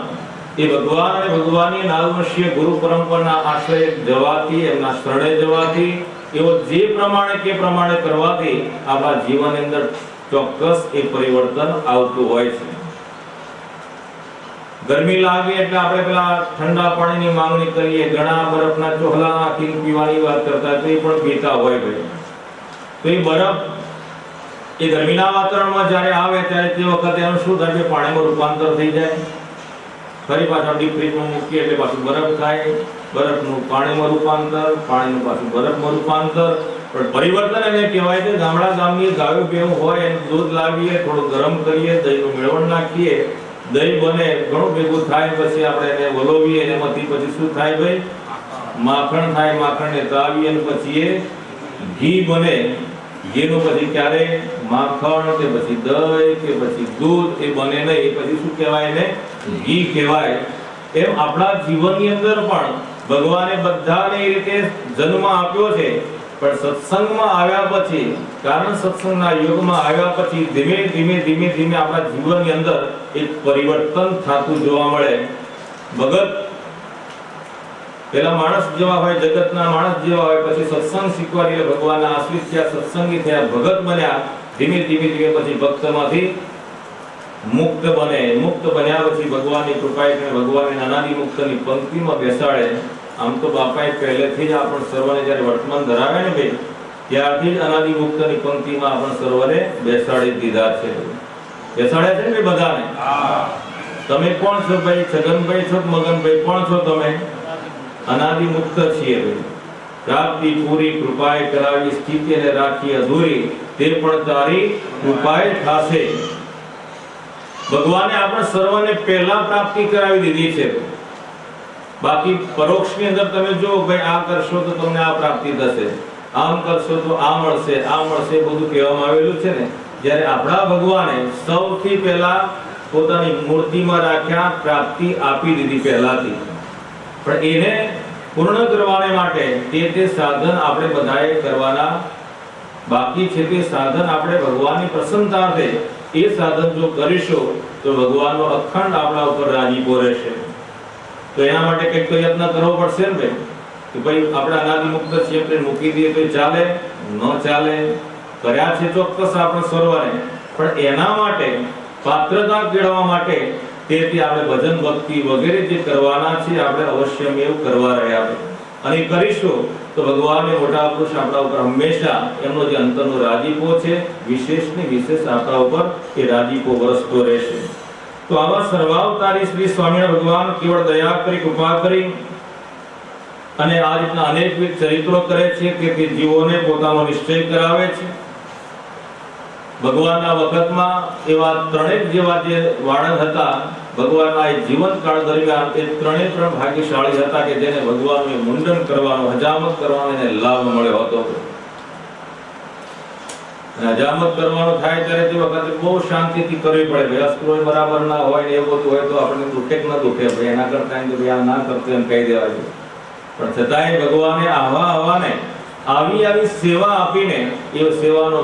એ ભગવાન અને ભગવાનની નાદવંશીય ગુરુ પરંપરાના આશ્રય જવાથી, એમના શરણે જવાથી, એવો જે પ્રમાણે કે પ્રમાણે કરવાથી આપણા જીવનની અંદર ચોક્કસ એ પરિવર્તન આવતું હોય છે. ગરમી લાગે એટલે આપણે પેલા ઠંડા પાણીની માંગણી કરીએ, ઘણા બરફના ચોખલા નાખીને પીવાની વાત કરતા, તો એ પણ પીતા હોય ભાઈ. તો એ બરફ એ ગરમીના વાતાવરણમાં જ્યારે આવે ત્યારે તે વખતે એનું શું થાય? પાણીમાં રૂપાંતર થઈ જાય. ફરી પાછા ડીપ ફ્રીજમાં મૂકીએ એટલે પાછું બરફ થાય, બરફનું પાણીમાં રૂપાંતર, પાણીનું પાછું બરફમાં રૂપાંતર. પણ પરિવર્તન એને કહેવાય છે. ગામની ગાયો ભેંસ હોય એનું દૂધ લાવીએ, થોડું ગરમ કરીએ, દહીંનું મેળવણ નાખીએ, દહીં બને, ઘણું ભેગું થાય, પછી આપણે એને વલોવીએ, એમાંથી પછી શું થાય ભાઈ? માખણ થાય. માખણને તાવીએ અને પછી એ ઘી બને. ઘીનું પછી ક્યારે માખણ કે પછી દહીં કે પછી દૂધ એ બને નહીં, એ પછી શું કહેવાય? એને ઘી કહેવાય. એમ આપણા જીવનની અંદર પણ ભગવાને બધાને એ રીતે જન્મ આપ્યો છે, પણ સત્સંગમાં આવ્યા પછી, કારણ સત્સંગના યુગમાં આવ્યા પછી ધીમે ધીમે આપણા જીવનની અંદર એક પરિવર્તન થતું જોવા મળે. ભગત પેલા માણસ જેવા હોય, જગતના માણસ જેવા હોય, પછી સત્સંગ શીખવાડી ભગવાનના આશ્રિત થયા, સત્સંગી થયા, ભગત બન્યા. ધીમે ધીમે પછી ભક્તમાંથી મુક્ત બને, મુક્ત બન્યા પછી ભગવાનની કૃપાએ ભગવાનને અનાદિ મુક્તની પંક્તિમાં બેસાડે. આમ તો બાપાએ પહેલેથી જ આપણ સર્વને જ્યારે વર્તમાન ધરાવે ને ભાઈ, ત્યારથી જ અનાદિ મુક્તની પંક્તિમાં આપણ સર્વને બેસાડી દીધા છે. બેસાડ્યા છે ને બધાને. તમે કોણ છો ભાઈ? છગનભાઈ છો કે મગનભાઈ? કોણ છો તમે? અનાદિ મુક્ત છીએ ભાઈ. પ્રાપ્તિ પૂરી કૃપાએ કરાવી, સ્થિતિને રાખી અધૂરી, તે પણ તારી કૃપાએ થાશે. ભગવાને આપણે સર્વને પહેલા પ્રાપ્તિ કરાવી દીધી છે. બાકી પરોક્ષની અંદર તમે જો ભાઈ આ કરશો તો તમને આ પ્રાપ્તિ થશે, આમ કરશો તો આ મળશે, આ મળશે, બધું કહેવામાં આવેલું છે ને. જ્યારે આપણા ભગવાને સૌથી પહેલા પોતાની મૂર્તિમાં રાખ્યા, પ્રાપ્તિ આપી દીધી પહેલાથી. પણ એને પૂર્ણ કરવાને માટે તે સાધન આપણે બધાએ કરવાના બાકી છે. તે સાધન આપણે ભગવાનની પ્રસન્નતાર્થે એ સાધન જો કરીશું તો ભગવાનનો અખંડ આપણા ઉપર રાજીપો રહેશે. તો એના માટે કંઈક તો યત્ન કરવો પડશે ને ભાઈ, કે ભાઈ આપણે અનાદિ મુક્ત છીએ, આપણે મૂકી દઈએ તો ચાલે? ન ચાલે. કર્યા છે ચોક્કસ આપણે સર્વને, પણ એના માટે પાત્રતા કેળવવા માટે તેથી આપણે ભજન ભક્તિ વગેરે જે કરવાના છે આપણે અવશ્ય એવું કરવા રહ્યા. અને કરીશું તો ભગવાનને મોટા પુરુષ આપણા ઉપર હંમેશા એમનો જે અંતરનો રાજીપો છે વિશેષની વિશેષ આપણા ઉપર એ રાજીપો વરસતો રહેશે. તો આવા સર્વાવતારી શ્રી સ્વામિનારાયણ ભગવાન કેવળ દયા કરી, કૃપા કરી અને આ રીતના અનેકવિધ ચરિત્રો કરે છે કે તે જીવોને પોતાનો નિશ્ચય કરાવે છે. ભગવાનના વખતમાં એવા ત્રણેક જેવા જે વાળંદ હતા ભગવાનના એ જીવનકાળ દરમિયાન, એ ત્રણે ત્રણ ભાગ્યશાળી હતા કે જેને ભગવાનનું મુંડન કરવાનો, હજામત કરવાનો એને લાભ મળ્યો હતો. હજામત કરવાનો થાય ત્યારે તે વખતે બહુ શાંતિથી કરવી પડે. અસ્ત્રો બરાબર ના હોય ને એવું બધું હોય તો આપણને દુખે કે ન દુખે ભાઈ, એના કરતા આ ના કરતો એમ કહી દેવા જોઈએ. પણ છતાંય ભગવાને આવાને આવી સેવા આપીને, એ સેવાનો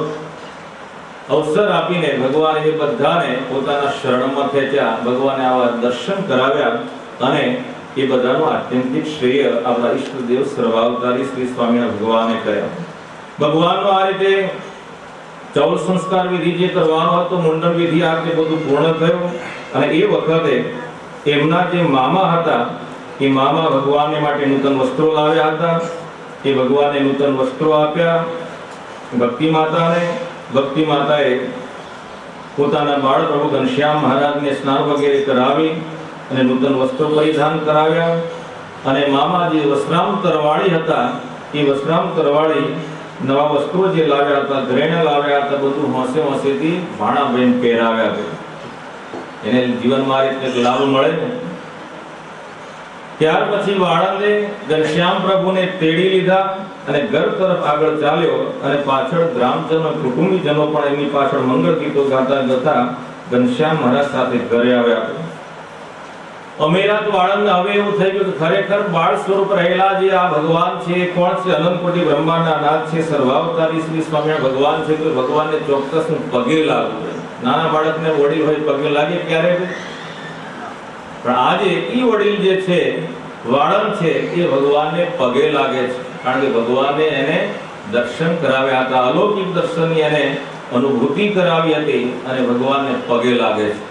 અવસર આપીને ભગવાને એ બધાને પોતાના શરણમાં ખેંચ્યા. ભગવાને આવા દર્શન કરાવ્યા અને એ બધાનું આત્યંતિક શ્રેય આપણા ઈષ્ટદેવ સર્વાવતારી શ્રી સ્વામિનારાયણ ભગવાને કર્યા. ભગવાનનો આ રીતે ચૌલ સંસ્કાર વિધિ જે કરવાનો હતો, મુંડન વિધિ આ તે બધું પૂર્ણ થયું. અને એ વખતે એમના જે મામા હતા એ મામા ભગવાનને માટે નૂતન વસ્ત્રો લાવ્યા હતા. એ ભગવાનને નૂતન વસ્ત્રો આપ્યા ભક્તિ માતાને. ભક્તિ માતાએ પોતાના બાળ પ્રભુ ઘનશ્યામ મહારાજને સ્નાન વગેરે કરાવી અને નૂતન વસ્ત્રો પરિધાન કરાવ્યા. અને મામા જે વસ્ત્રાંતરવાળી હતા એ વસ્ત્રાંતરવાળી નવા વસ્ત્રો જે લાવ્યા હતા, ઘરેણા લાવ્યા હતા, બધું હોંશે હોંશેથી ભાણાબેન પહેરાવ્યા હતા. એને જીવનમાં આ રીતે લાભ મળે ને. ત્યાર પછી વાળંદે ઘનશ્યામ પ્રભુને તેડી લીધા અને ઘર તરફ આગળ ચાલ્યો. અને પાછળ ગ્રામજનો, કુટુંબીજનો પણ એમની પાછળ મંગળ ગીતો ગાતા ગાતા ઘનશ્યામ મહારાજ સાથે ઘરે આવ્યા. અમેરાત વાળંદ હવે એવું થઈ ગયું કે ખરેખર બાળ સ્વરૂપ રહેલા જે આ ભગવાન છે કોણ છે? અનંત કોટી બ્રહ્માંડના નાથ છે, સર્વાવતારી શ્રી સ્વામિનારાયણ ભગવાન છે. તો ભગવાનને ચોક્કસ હું પગે લાગુ. નાના બાળકને વડીલ હોય પગે લાગે ક્યારે? પણ આજે ઈ વડીલ જે છે, વાળંદ છે, એ ભગવાનને પગે લાગે છે. કારણ કે ભગવાને એને દર્શન કરાવ્યા હતા, અલૌકિક દર્શનની એને અનુભૂતિ કરાવી હતી અને ભગવાનને પગે લાગે છે.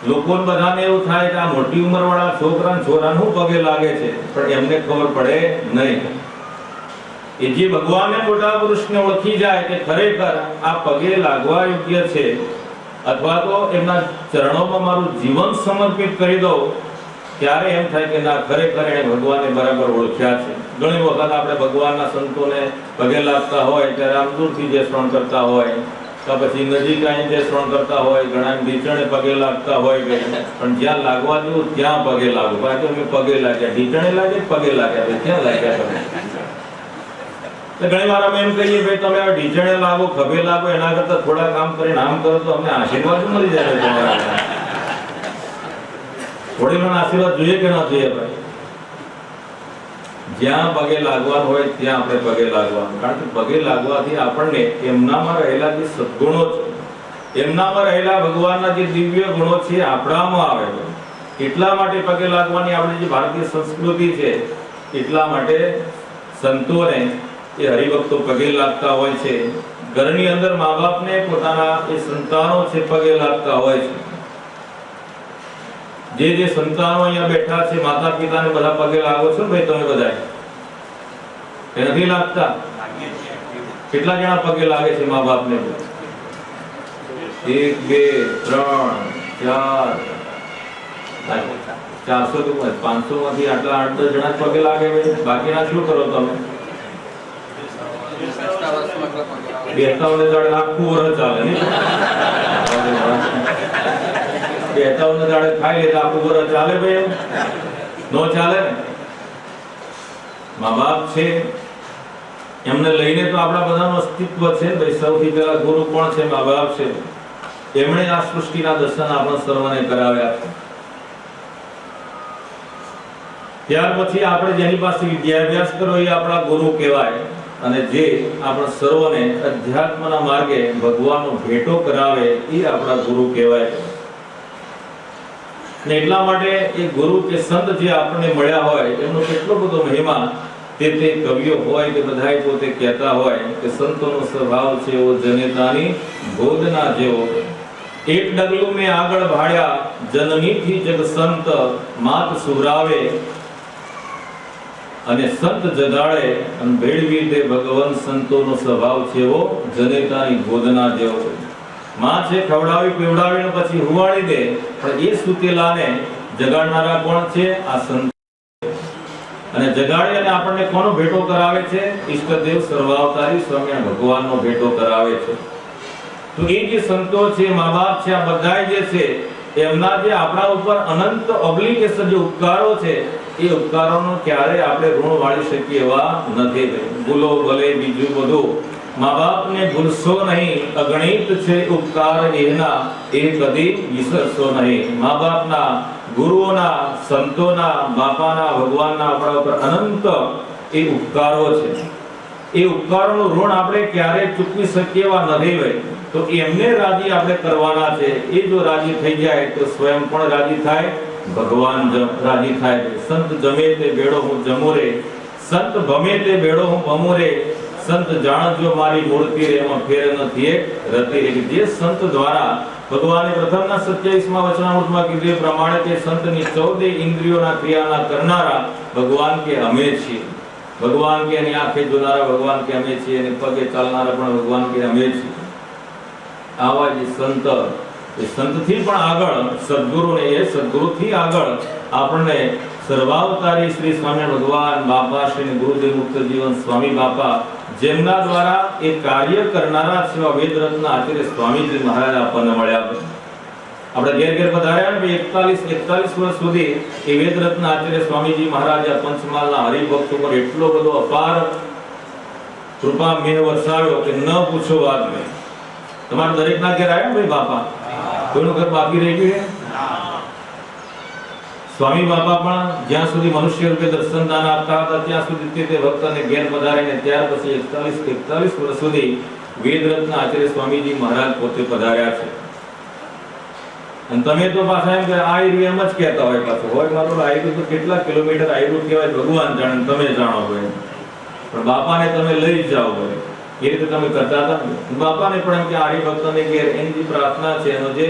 લોકોને બધાને એવું થાય કે આ મોટી ઉંમરવાળા છોકરાને છોરાનું પગે લાગે છે, પણ એમને ખબર પડે નહીં. એ જે ભગવાનને મોટા પુરુષને ઓળખી જાય કે ખરેખર આ પગે લાગવા યોગ્ય છે, અથવા તો એમના ચરણોમાં મારું જીવન સમર્પિત કરી દઉં, ત્યારે એમ થાય કે ના, ખરેખર એને ભગવાનને બરાબર ઓળખ્યા છે. ઘણી વખત આપણે ભગવાનના સંતોને પગે લાગતા હોય ત્યારે આમ દૂરથી જે શ્રવણ કરતા હોય, કે પછી નજીક આવીને જે શ્રવણ કરતા હોય, ઘણા ઢીચણે પગે લાગતા હોય, પણ જ્યાં લાગવા જેવું ત્યાં પગે લાગો. બાકી અમે પગે લાગ્યા, ઢીચણે લાગે, પગે લાગ્યા, ક્યાં લાગ્યા તમે? ઘણી વાર અમે એમ કહીએ ભાઈ તમે આ ઢીચણે લાગો, ખભે લાગો, એના કરતા થોડા કામ કરીને આમ કરો તો અમને આશીર્વાદ મળી જાય. તમારા વડીલોના આશીર્વાદ જોઈએ કે ના જોઈએ ભાઈ? જ્યાં પગે લાગવાનું હોય ત્યાં આપણે પગે લાગવાનું. કારણ કે પગે લાગવાથી આપણને એમનામાં રહેલા જે સદગુણો છે, એમનામાં રહેલા ભગવાનના જે દિવ્ય ગુણો છે આપણામાં આવે. એટલા માટે પગે લાગવાની આપણી જે ભારતીય સંસ્કૃતિ છે, એટલા માટે સંતોને એ હરિભક્તો પગે લાગતા હોય છે. ઘરની અંદર મા બાપને પોતાના એ સંતાનો છે પગે લાગતા હોય છે। જે સંતાનો અહીંયા બેઠા છે માતા પિતાને બધા પગે લાગો છો ભાઈ તમે બધા? એ નથી લાગતા? કેટલા જણા પગે લાગે છે મા બાપને? 1 2 3 4 400 તો 500 માંથી આટલા 8-10 જણા પગે લાગે ભાઈ। બાકીના શું કરો તમે? બેતાઓને દાડે આખું વર્ષ ચાલે ને? બેતાઓને દાડે ખાઈ લે તો આખું વર્ષ ચાલે ભાઈ? નો ચાલે ને। મા બાપ છે એમને લઈને તો આપણા બધાનું અસ્તિત્વ છે ભાઈ। સૌથી પહેલા ગુરુ કોણ છે? મા બાપ છે। એમણે આ સૃષ્ટિના દર્શન આપણે સર્વને કરાવ્યા છે। ત્યાર પછી આપણે જેની પાસે વિદ્યાભ્યાસ કરો એ આપણા ગુરુ કહેવાય। અને જે આપણા સર્વને અધ્યાત્મના માર્ગે ભગવાનનો ભેટો કરાવે એ આપણા ગુરુ કહેવાય। ને એટલા માટે એ ગુરુ કે સંત જે આપણને મળ્યા હોય એમનો કેટલો બધો મહિમા તે કવિઓ હોય કે બધાય પોતે કહેતા હોય કે સંતોનો સ્વભાવ છે એવો જનેતાની ગોદના જેવો। એક ડગલું મેં આગળ ભાળ્યા જનનીથી જગ સંત માત સુરાવે અને સંત જગાડે અને ભેળવી દે ભગવાન। સંતોનો સ્વભાવ છે એવો જનેતાની ગોદના જેવો। માં છે ખવડાવી પીવડાવીને પછી હુવાડી દે પણ એ સુતેલાને જગાડનારા કોણ છે? આ સંત। અને જગાડી અને આપણને કોનો ભેટો કરાવે છે? ઈષ્ટદેવ સર્વાવતારી સ્વામિનારાયણ ભગવાનનો ભેટો કરાવે છે। તો એ જે સંતો છે મા બાપ છે આ બધાય જે છે એમના જે આપણા ઉપર અનંત ઓબ્લિગેશન જે ઉપકારો છે એ ઉપકારોનો ક્યારે આપણે ઋણ વાળી શકીએ એવા નથી। ભૂલો ભલે બીજું બધું મા બાપને ભૂલશો નહીં, અગણિત છે ઉપકાર એના એ કદી વિસરશો નહીં। મા બાપના, ગુરુઓના, સંતોના, બાપાના, ભગવાનના આપણા ઉપર અનંત એ ઉપકારો છે। એ ઉપકારોનું ઋણ આપણે ક્યારે ચૂકવી શકીએ એવા નથી ભાઈ। તો એમને રાજી આપણે કરવાના છે। એ જો રાજી થઈ જાય તો સ્વયં પણ રાજી થાય, ભગવાન રાજી થાય। સંત જમે તે બેડો હું જમું રે, સંત ભમે તે બેડો હું ભમું રે, સંત જાણજો મારી મૂર્તિ રે એમાં ફેર નથી એક રતિ રે। જે સંત દ્વારા ભગવાને પ્રથમના 27મા વચનામૃતમાં કીધું પ્રમાણે કે સંતની 14 ઇન્દ્રિયોના ક્રિયાના કરનારા ભગવાન કે અમે છીએ। ભગવાન કે એની આંખે જોનારા ભગવાન કે અમે છીએ, અને પગે ચાલનારા પણ ભગવાન કે અમે છીએ। આવા જે સંત, એ સંતથી પણ આગળ સદગુરુને, એ સદગુરુથી આગળ આપણને સર્વાવતારી શ્રી સ્વામિનારાયણ ભગવાન બાપા શ્રી ગુરુદેવ મુક્ત જીવન સ્વામી બાપા જેમના દ્વારા એ કાર્ય કરનારા છે વેદરત્ન આચાર્ય સ્વામીજી મહારાજ આપણને મળ્યા। આપણે ઘેર ઘેર પધાર્યા ને 41 વર્ષ સુધી એ વેદરત્ન આચાર્ય સ્વામીજી મહારાજ પંચમહાલના હરિભક્ત ઉપર એટલો બધો અપાર કૃપા મેહ વરસાવ્યો કે ન પૂછો વાત નહીં। તમારા દરેકના ઘેર આવ્યા ભાઈ બાપા? કોઈનું ઘર બાકી રહી ગયું? સ્વામી બાપા પણ જ્યાં સુધી મનુષ્ય રૂપે દર્શન દાન આપતા હતા ત્યાં સુધી તે ભક્તને ઘેર પધારીને ત્યાર પછી 41 વર્ષ સુધી વેદરત્ન આચાર્ય સ્વામીજી મહારાજ પોતે પધાર્યા છે। અને તમે તો પાછા એમ કે આયરું એમ જ કહેતા હોય, પાછું હોય મારું આયરું તો કેટલા કિલોમીટર આયરું કહેવાય ભગવાન જાણે, તમે જાણો હોય, પણ બાપાને તમે લઈ જાઓ હોય એ રીતે તમે કરતા હતા। બાપાને પણ એમ કે હરિભક્તને ઘેર એની જે પ્રાર્થના છે, એનો જે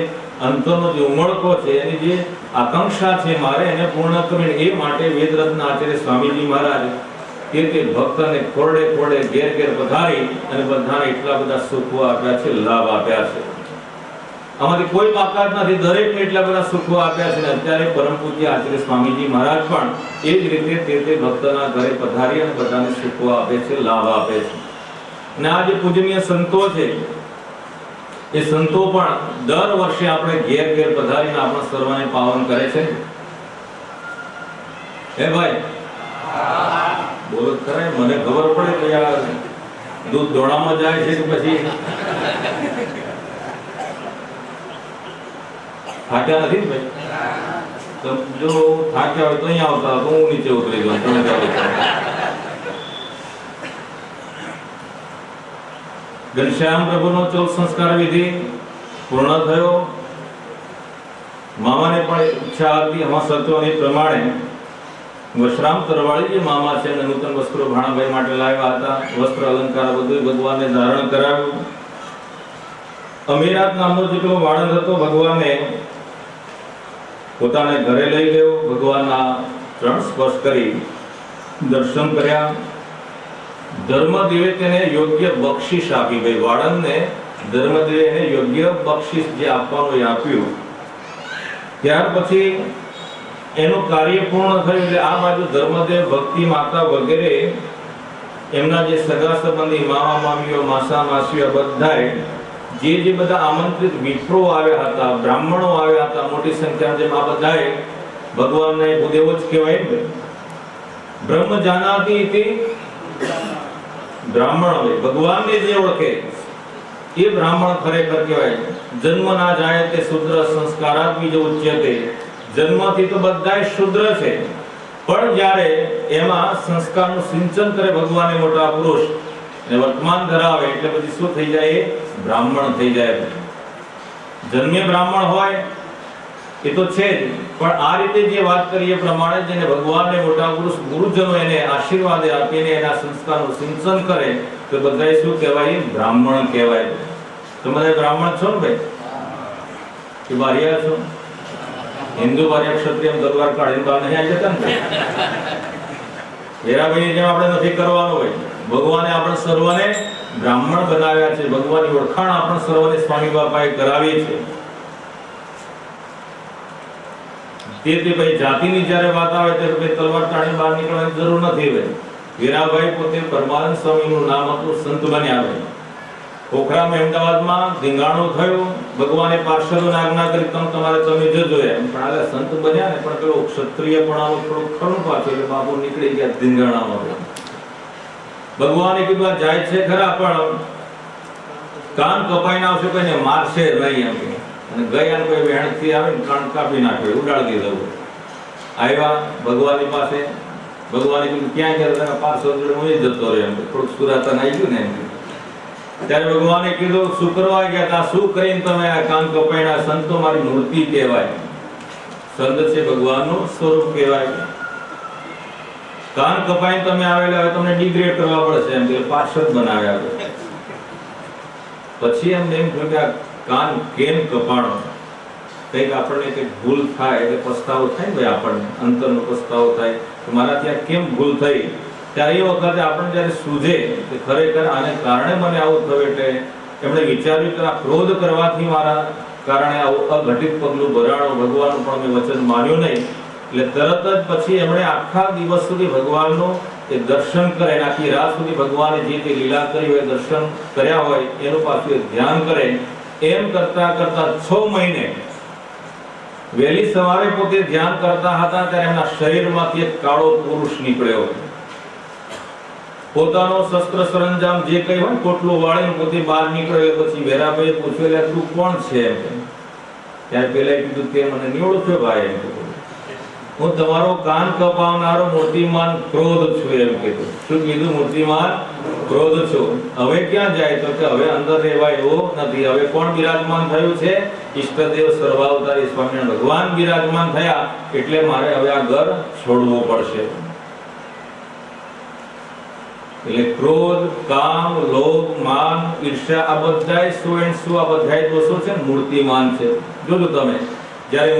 અંતરનો જે ઉમળકો છે, એની જે આકાંક્ષા છે મારે એને પૂર્ણ કરવી, એ માટે વેદરત્ન આચાર્ય સ્વામીજી મહારાજ તે ભક્તને ખોરડે ખોરડે ઘેર ઘેર પધારી અને બધાને એટલા બધા સુખો આપ્યા છે, લાભ આપ્યા છે। આમાંથી કોઈ બાકાત નથી, દરેકને એટલા બધા સુખો આપ્યા છે। અને અત્યારે પરમ પૂજ્ય આચાર્ય સ્વામીજી મહારાજ પણ એ જ રીતે તે ભક્તના ઘરે પધારી અને બધાને સુખો આપે છે, લાભ આપે છે। અને આ જે પૂજનીય સંતો છે એ સંતો પણ દર વર્ષે આપણે ઘેર ઘેર પધારીને આપણા સર્વને પાવન કરે છે। હે ભાઈ બોલો ખરા, મને ખબર પડે કે યાર દૂધ દોડામાં જાય છે કે પછી થાક્યા નથી ભાઈ? તો જો થાક્યા હોય તો અહીંયા આવતા, તો હું નીચે ઉતરી જાઉં, તમે ચાલો। ઘનશ્યામ પ્રભુનો 14 સંસ્કાર વિધિ પૂર્ણ થયો। મામાને પણ ઈચ્છા હતી અમારા સંતોની પ્રમાણે વશરામ તરવાળી જે મામા છે અને નૂતન વસ્ત્રો ભાણાભાઈ માટે લાવ્યા હતા, વસ્ત્ર અલંકાર બધું ભગવાનને ધારણ કરાવ્યું. અમીરાત નામનો જેટલો વાળંદ હતો ભગવાને પોતાને ઘરે લઈ ગયો. ભગવાનના ચરણ સ્પર્શ કરી દર્શન કર્યા. ધર્મદેવે તેને યોગ્ય બક્ષિસ આપી. ભાઈ વાળંદને ધર્મદેવે એને યોગ્ય બક્ષિસ જે આપવાનું એ આપ્યું. ત્યાર પછી એનું કાર્ય પૂર્ણ થયું. એટલે આ બાજુ ધર્મદેવ, ભક્તિ માતા વગેરે એમના જે સગા સંબંધી મામા મામીઓ, માસા માસીઓ બધાએ જે બધા આમંત્રિત વિપ્રો આવ્યા હતા, બ્રાહ્મણો આવ્યા હતા મોટી સંખ્યામાં, જેમ આ બધાએ ભગવાનને ભૂદેવો જ કહેવાય ને. બ્રહ્મ જાનાતિ ઇતિ બ્રાહ્મણ હોય. ભગવાનને જે ઓળખે એ બ્રાહ્મણ ખરેખર કહેવાય. જન્મ ના જાય તે શુદ્ર સંસ્કારાત બીજ ઉચ્યતે. જન્મથી તો બધાય શુદ્ર છે, પણ જ્યારે એમાં સંસ્કારનું સિંચન કરે ભગવાને મોટા પુરુષ ને વર્તમાન ધરાવે એટલે પછી શું થઈ જાય? બ્રાહ્મણ થઈ જાય. જન્મે બ્રાહ્મણ હોય એ તો છે જ, પણ આ રીતે જે વાત કરીએ પ્રમાણે જેને ભગવાનને મોટા પુરુષ ગુરુજનો એને આશીર્વાદ આપીને એના સંસ્કારનું સિંચન કરે તો બધાય શું કહેવાય? બ્રાહ્મણ કહેવાય. તમે બધા બ્રાહ્મણ છો ને ભાઈ? કે બારિયા છો? હિન્દુ બારિયા ક્ષત્રિય દરબાર કાઢીને બહાર નહીં આવી જતા ને? હેરાભાઈની જેમ આપણે નથી કરવાનું હોય. ભગવાને આપણે સર્વને બ્રાહ્મણ બનાવ્યા છે. ભગવાનની ઓળખાણ આપણે સર્વને સ્વામી બાપાએ કરાવી છે. તેથી ભાઈ જાતિની જ્યારે વાત આવે ત્યારે ભાઈ તલવાર તાણી બહાર નીકળવાની જરૂર નથી. ભાઈ વીરાભાઈ પોતે પરમાનંદ સ્વામીનું નામ હતું, સંત બન્યા. ભાઈ પોખરામાં અમદાવાદમાં ધીંગાણું થયું. ભગવાને પાર્ષદોને આજ્ઞા કરી તમે જજો એમ, પણ આગળ સંત બન્યા ને પણ પેલો ક્ષત્રિયપણાનું થોડું ખરું પાછું એટલે બાપુ નીકળી ગયા ધીંગાણામાં. ભગવાને કીધું આ જાય છે ખરા પણ કાન કપાઈને આવશે, કોઈને મારશે નહીં એમ. અને ગયા કોઈ વેણથી આવે ને કાન કાપી નાખ્યો, ઉડાડી દીધો. આવ્યા ભગવાનની પાસે. ભગવાને કીધું ક્યાં ગયા? પાર્ષદ જોડે હું જતો રહ્યો એમ. થોડુંક સુરાતન આવી ગયું ને એમ. ત્યારે ભગવાને કીધું શું કરવા ગયા હતા? શું કરીને તમે આ કાન કપાઈના? સંતો મારી મૂર્તિ કહેવાય. સંત છે ભગવાનનું સ્વરૂપ કહેવાય. કાન કપાઈને તમે આવેલા, હવે તમને ડિગ્રેડ કરવા પડશે એમ કે પાર્ષદ બનાવ્યા. પછી એમ થયું કે આ કાન કેમ કપાણો? કંઈક આપણને કંઈક ભૂલ થાય એટલે પસ્તાવો થાય ને ભાઈ, આપણને અંતરનો પસ્તાવો થાય કે મારાથી આ કેમ ભૂલ થઈ. ત્યારે એ વખતે આપણને જ્યારે સૂઝે કે ખરેખર આને કારણે મને આવું થયું, એટલે એમણે વિચાર્યું કે આ ક્રોધ કરવાથી મારા કારણે આવું અઘટિત પગલું ભરાણું. ભગવાનનું પણ મેં વચન માન્યું નહીં. એટલે તરત જ પછી એમણે આખા દિવસ સુધી ભગવાનનું એ દર્શન કરે, આખી રાત સુધી ભગવાને જે તે લીલા કરી હોય, દર્શન કર્યા હોય એનું પાછું ધ્યાન કરે. એમ કરતા કરતા 6 મહિને વહેલી સવારે પોતે ધ્યાન કરતા હતા ત્યારે એમના શરીરમાંથી એક કાળો પુરુષ નીકળ્યો. પોતાનો શસ્ત્ર સરંજામ જે કઈ હોય કોટલું વાળીને પોતે બહાર નીકળ્યો. પછી વેરાભાઈએ પૂછ્યું એટલે તું કોણ છે? ત્યારે પેલા કીધું તે મને નહીં ઓળખ્યો ભાઈ, હું તમારો કાન કપાવનારો મૂર્તિમાન ક્રોધ છું એમ કીધું. શું કીધું? મૂર્તિમાન ક્રોધ છું. હવે ક્યાં જાય? તો કે હવે અંદર રહેવાય એવો નથી. હવે કોણ બિરાજમાન થયું છે? ઈષ્ટદેવ સર્વાવતારી સ્વામિનારાયણ ભગવાન બિરાજમાન થયા. એટલે મારે હવે આ ઘર છોડવું પડશે. એટલે ક્રોધ, કામ, લોભ, માન, ઈર્ષ્યા આ બધાય શું આ બધાય દોષો છે ને મૂર્તિમાન છે. જોજો તમે જ્યારે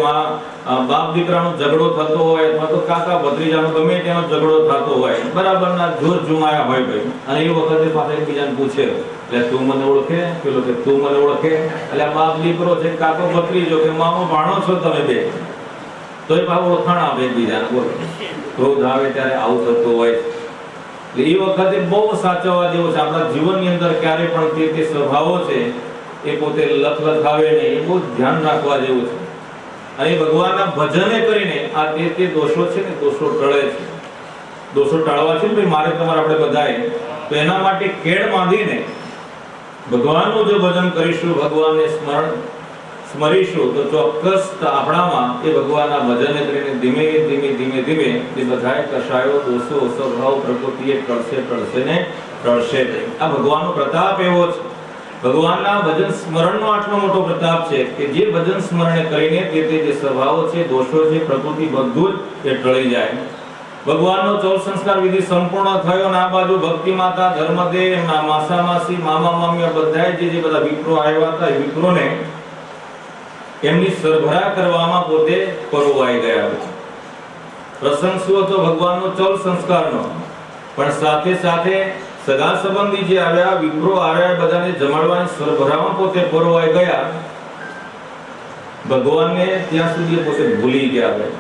બાપ દીકરાનો ઝઘડો થતો હોય અથવા તો કાકા ભત્રીજાનો ગમે તેનો ઝઘડો થતો હોય, બરાબરના જોર જુમાયા હોય ભાઈ, અને એ વખતે પાછા એકબીજાને પૂછે એટલે તું મને ઓળખે? પેલો કે તું મને ઓળખે? એટલે બાપ દીકરો છે, કાકો ભત્રીજો કે મામો ભાણો છો તમે બે, તો એ પાછું ઓળખાણ આપે એકબીજાને. બોલો ક્રોધ આવે ત્યારે આવું થતું હોય. એ વખતે બહુ સાચવવા જેવું છે. આપણા જીવનની અંદર ક્યારે પણ તે સ્વભાવો છે એ પોતે લથલથાવે નહીં, એ બહુ ધ્યાન રાખવા જેવું છે. અને ભગવાનના ભજને કરીને આ તે દોષો છે ને દોષો ટળે છે. દોષો ટાળવા છે ને મારે તમારે આપણે બધાએ, તો એના માટે કેળ બાંધીને ભગવાનનું જો ભજન કરીશું, ભગવાનને સ્મરીશું તો ચોક્કસ આપણામાં એ ભગવાનના ભજને કરીને ધીમે ધીમે એ બધાય કષાયો, દોષો, સ્વભાવ, પ્રકૃતિ એ ટળશે ને ટળશે. આ ભગવાનનો પ્રતાપ એવો છે. ભગવાનના ભજન સ્મરણનો આટલો મોટો પ્રતાપ છે કે જે ભજન સ્મરણે કરીને તે જે સ્વભાવો છે, દોષો છે, પ્રકૃતિ બધું જ એ ટળી જાય. ભગવાનનો 14 સંસ્કાર વિધિ સંપૂર્ણ થયો અને આ બાજુ ભક્તિ માતા, ધર્મદેવ, માસા માસી, મામા મામી બધાય જે બધા વિપ્રો આવ્યા હતા, એ વિપ્રોને એમની સરભરા કરવામાં પોતે પરોવાઈ ગયા. પ્રસંગ શું હતો? ભગવાનનો 14 સંસ્કારનો, પણ સાથે સાથે સગા સંબંધી જે આવ્યા, વિપ્રો આવ્યા, બધાને જમાડવાની સરભરામાં પોતે પરોવાઈ ગયા. ભગવાનને ત્યાં સુધી પોતે ભૂલી ગયા.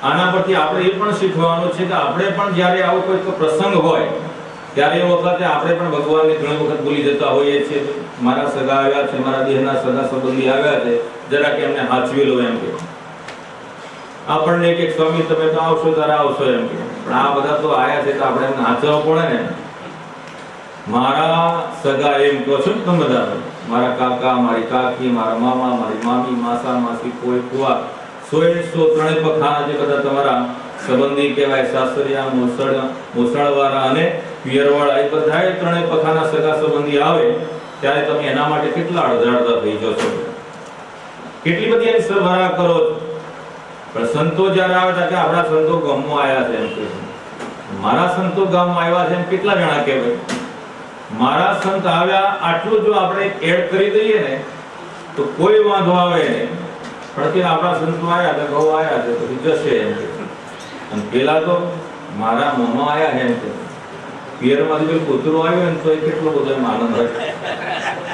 આના પરથી આપણે એ પણ શીખવાનું છે કે આપણે પણ જ્યારે આવો કોઈ પ્રસંગ હોય ત્યારે એ વખતે આપણે પણ ભગવાનને ઘણી વખત ભૂલી જતા હોઈએ છીએ. મારા સગા આવ્યા છે, મારા દેહના સગા સંબંધી આવ્યા છે, જરા કે એમને હાચવી લો એમ કે. આપણને કે સ્વામી તમે તો આવશો ત્યારે આવશો એમ કે, પણ આ બધા તો આયા છે તો આપણે એમને હાચવવા પડે ને. મારા સગા એમ કહો છો ને તમે બધા, મારા કાકા, મારી કાકી, મારા મામા, મારી મામી, માસા માસી, કોઈ ફુવા, 100 ત્રણેય પખાના જે બધા તમારા સંબંધી કહેવાય, સાસરિયા, મોસળવાળા અને પિયરવાળા, એ બધાય ત્રણેય પખાના સગા સંબંધી આવે ત્યારે તમે એના માટે કેટલા અડધા થઈ જશો, કેટલી બધી એની સરભરા કરો છો. પણ સંતો જ્યારે આવે કે આપણા સંતો ગામમાં આવ્યા છે એમ કે, મારા સંતો ગામમાં આવ્યા છે એમ કેટલા જણા કહેવાય? મારા સંત આવ્યા આટલું જો આપણે એડ કરી દઈએ ને તો કોઈ વાંધો આવે નહીં. પણ કે આપણા સંતો આવ્યા તો ગૌ આવ્યા છે પછી જશે એમ કે. અને પેલા તો મારા મોમાં આવ્યા છે એમ કે, પિયરમાંથી કોઈ કૂતરો આવ્યો ને તો એ કેટલો બધો એમ આનંદ હોય,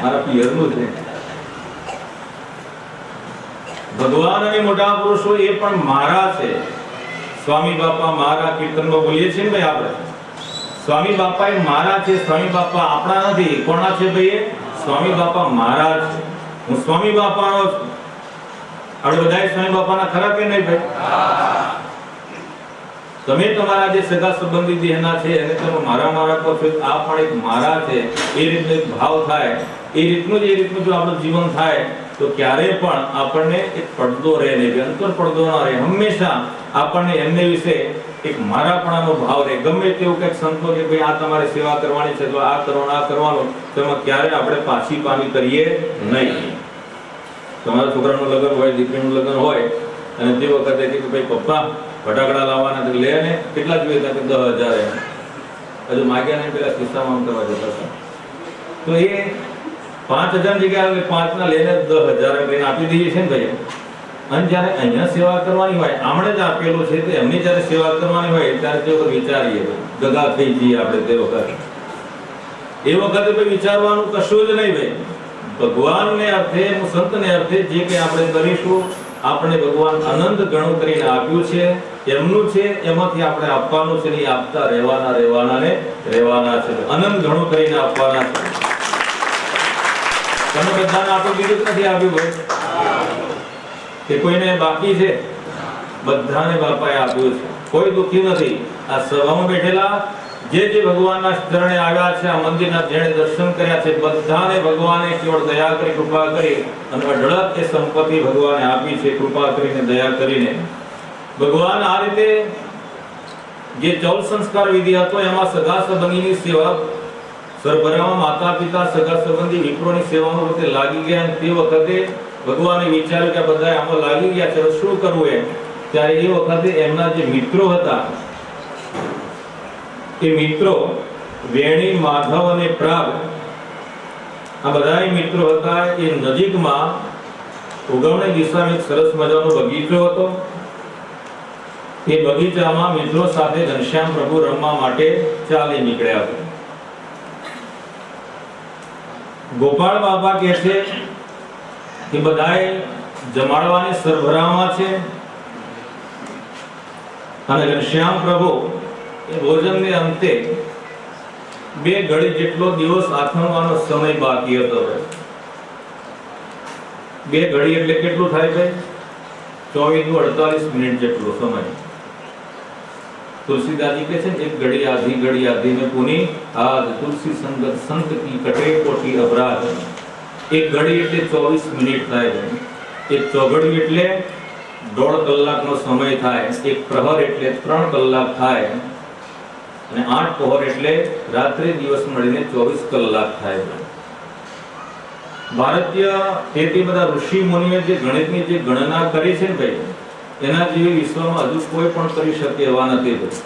મારા પિયરનું છે. ભગવાન અને મોટા પુરુષો એ પણ મારા છે. સ્વામી બાપા મારા કીર્તનમાં બોલીએ છીએ ને ભાઈ આપણે, સ્વામી બાપા એ મારા છે. સ્વામી બાપા આપણા નથી. કોના છે ભાઈ? સ્વામી બાપા મારા છે. હું સ્વામી બાપાનો છું. આપણે બધા સ્વામી બાપાના ખરા કે નહીં ભાઈ? તમે તમારા જે સગા સંબંધી દેહના છે એને તમે મારા કહો છો, આ પણ એક મારા છે. એ રીતનો એક ભાવ થાય, એ રીતનું જો આપણું જીવન થાય તો ક્યારે પણ આપણને એક પડદો રહે નહીં, અંતર પડદો ના રહે. હંમેશા આપણને એમને વિશે એક મારાપણાનો ભાવ રહે. ગમે તેવું કંઈક સંતો કે ભાઈ આ તમારે સેવા કરવાની છે તો આ કરવાનું, તેમાં ક્યારે આપણે પાછી પામી કરીએ નહીં. તમારા છોકરાનું લગ્ન હોય, દીકરીનું લગ્ન હોય અને તે વખતે કે ભાઈ પપ્પા ફટાકડા લાવવાના, લે ને કેટલા જોઈએ હતા કે 10,000 હજુ માગ્યા નહીં, પેલા ખિસ્સામાં કરવા જતા હતા. તો એ 5,000 જગ્યાએ 5 ના લઈને 10,000 લઈને આપી દઈએ છે ને ભાઈ. અને જ્યારે અહીંયા સેવા કરવાની હોય, આમણે જ આપેલું છે, તો એમની જ્યારે સેવા કરવાની હોય ત્યારે તે વખત વિચારીએ, ગગા થઈ જઈએ આપણે તે વખતે. એ વખતે ભાઈ વિચારવાનું કશું જ નહીં ભાઈ. ભગવાનને અર્થે, સંતને અર્થે જે કંઈ આપણે કરીશું, આપણે ભગવાન અનંત ગણું કરીને આપ્યું છે, એમનું છે, એમાંથી આપણે આપવાનું છે. એ આપતા રહેવાના ને રહેવાના છે. અનંત ગણું કરીને આપવાના છે. તમે બધાને આપી દીધું નથી આપ્યું ભાઈ કે કોઈને બાકી છે? બધાને બાપાએ આપ્યું છે. કોઈ દુઃખી નથી. આ સભામાં બેઠેલા જે ભગવાનના ચરણે આવ્યા છે, આ મંદિરના જેણે દર્શન કર્યા છે, બધાને ભગવાને કેવળ દયા કરી, કૃપા કરી અને અઢળક એ સંપત્તિ ભગવાને આપી છે, કૃપા કરીને, દયા કરીને. ભગવાન આ રીતે જે 14 સંસ્કાર વિધિ હતો એમાં સગા સંબંધીની સેવા, સરભરામાં માતા પિતા, સગા સંબંધી, વિપ્રોની સેવામાં વખતે લાગી ગયા. અને તે વખતે ભગવાને વિચાર્યું કે બધા આમાં લાગી ગયા છે, શું કરવું એમ. ત્યારે એ વખતે એમના જે મિત્રો હતા, એ મિત્રો વેણી, માધવ અને પ્રાગ, આ બધા મિત્રો હતા. એ નજીકમાં ઉગમણી દિશામાં એક સરસ મજાનો બગીચો હતો. એ બગીચામાં મિત્રો સાથે ઘનશ્યામ પ્રભુ રમવા માટે ચાલી નીકળ્યા હતા. ગોપાળ બાપા કહે છે કે બધાએ જમાડવાની સરભરામાં છે અને ઘનશ્યામ પ્રભુ એ ભોજનને અંતે 2 ઘડી જેટલો દિવસ આથમવાનો સમય બાકી હતો. 2 ઘડી એટલે કેટલું થાય ભાઈ? 24 નું 48 મિનિટ જેટલો સમય. तुलसीदास के एक घड़ी आधी में पुनी आद तुलसी संगत संत की कटे कोटी अपराध. एक घड़ी એટલે 24 મિનિટ થાય. એક ચોઘડી એટલે 1.5 કલાકનો સમય થાય. એક પ્રહર એટલે 3 કલાક થાય અને 8 પહોર એટલે રાત્રે દિવસ મળીને 24 કલાક થાય. ભારતીય તેથી બધા ઋષિ મુનિએ જે ગણિતની જે ગણના કરી છે ને ભાઈ, એના જેવી વિશ્વમાં હજુ કોઈ પણ કરી શકે એવા નથી ભાઈ.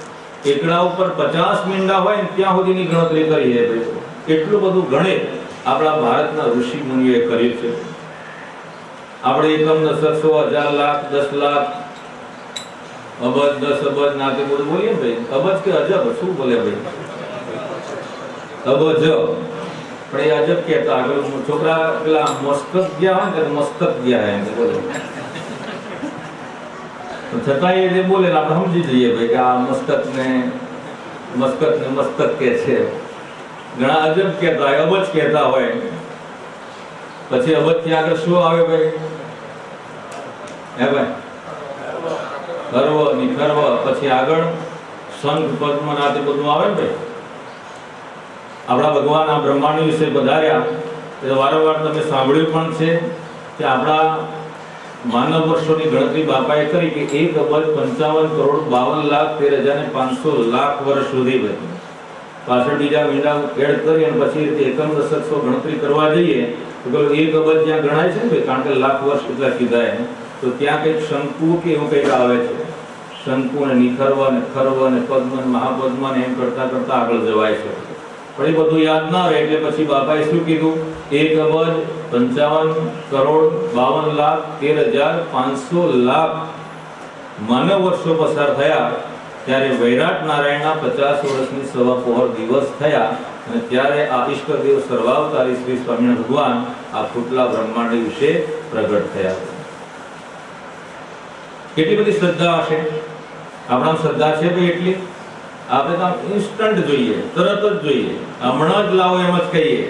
એકડા ઉપર 50 મીંડા હોય ને ત્યાં સુધીની ગણતરી કરી છે ભાઈ. એટલું બધું ગણિત આપણા ભારતના ઋષિ મુનિઓએ કર્યું છે. આપણે એકમ દશક 100 1000 લાખ 10 લાખ અબજ 10 અબજ નાતે બધું બોલીએ ભાઈ. અબજ કે અજબ શું બોલે ભાઈ? અબજ. પણ એ અજબ કહેતા આગળ છોકરા પેલા મસ્કત ગયા હોય ને મસ્કત ગયા એમ બોલે. છતાં એ જે બોલે આપણે સમજી જઈએ ભાઈ કે આ મસ્કત ને મસ્કત કે છે. ઘણા અજબ કહેતા હોય, અબજ કહેતા હોય. પછી અબજ થી આગળ શું આવે ભાઈ? હે ભાઈ? ગર્વ નિખર્વ. પછી આગળ શંખ પદ્મ નાતે બધું આવે ને ભાઈ. આપણા ભગવાન આ બ્રહ્માંડ વિશે પધાર્યા એ વારંવાર તમે સાંભળ્યું પણ છે કે આપણા માનવ વર્ષોની ગણતરી બાપાએ કરી કે 1,55,52,13,500 વર્ષ સુધી ભાઈ. પાછળ બીજા મીંડા એડ કરી અને પછી એકમ દશક 100 ગણતરી કરવા જઈએ તો 1 અબજ જ્યાં ગણાય છે ને ભાઈ, કારણ કે લાખ વર્ષ એટલા કીધા તો ત્યાં કંઈક શંકુ કે એવું કંઈક આવે છે. શંકુ ને નિખર્વ ને ખર્વ ને પદ્મ ને મહાપદ્મ ને એમ કરતા કરતા આગળ જવાય છે. પણ એ બધું યાદ ના રહે એટલે પછી બાપાએ શું કીધું? 1,55,52,13,500 માનવ વર્ષો પસાર થયા ત્યારે વૈરાટ નારાયણના 50 વર્ષની સવા પહોર દિવસ થયા અને ત્યારે આ ઈષ્ટદેવ સર્વાવતારી શ્રી સ્વામિનારાયણ ભગવાન આ ફૂટલા બ્રહ્માંડ વિશે પ્રગટ થયા. કેટલી બધી શ્રદ્ધા હશે આપણા શ્રદ્ધા છે ભાઈ એટલી. આપણે તો ઇન્સ્ટન્ટ જોઈએ, તરત જ જોઈએ, હમણાં જ લાવો એમ જ કહીએ.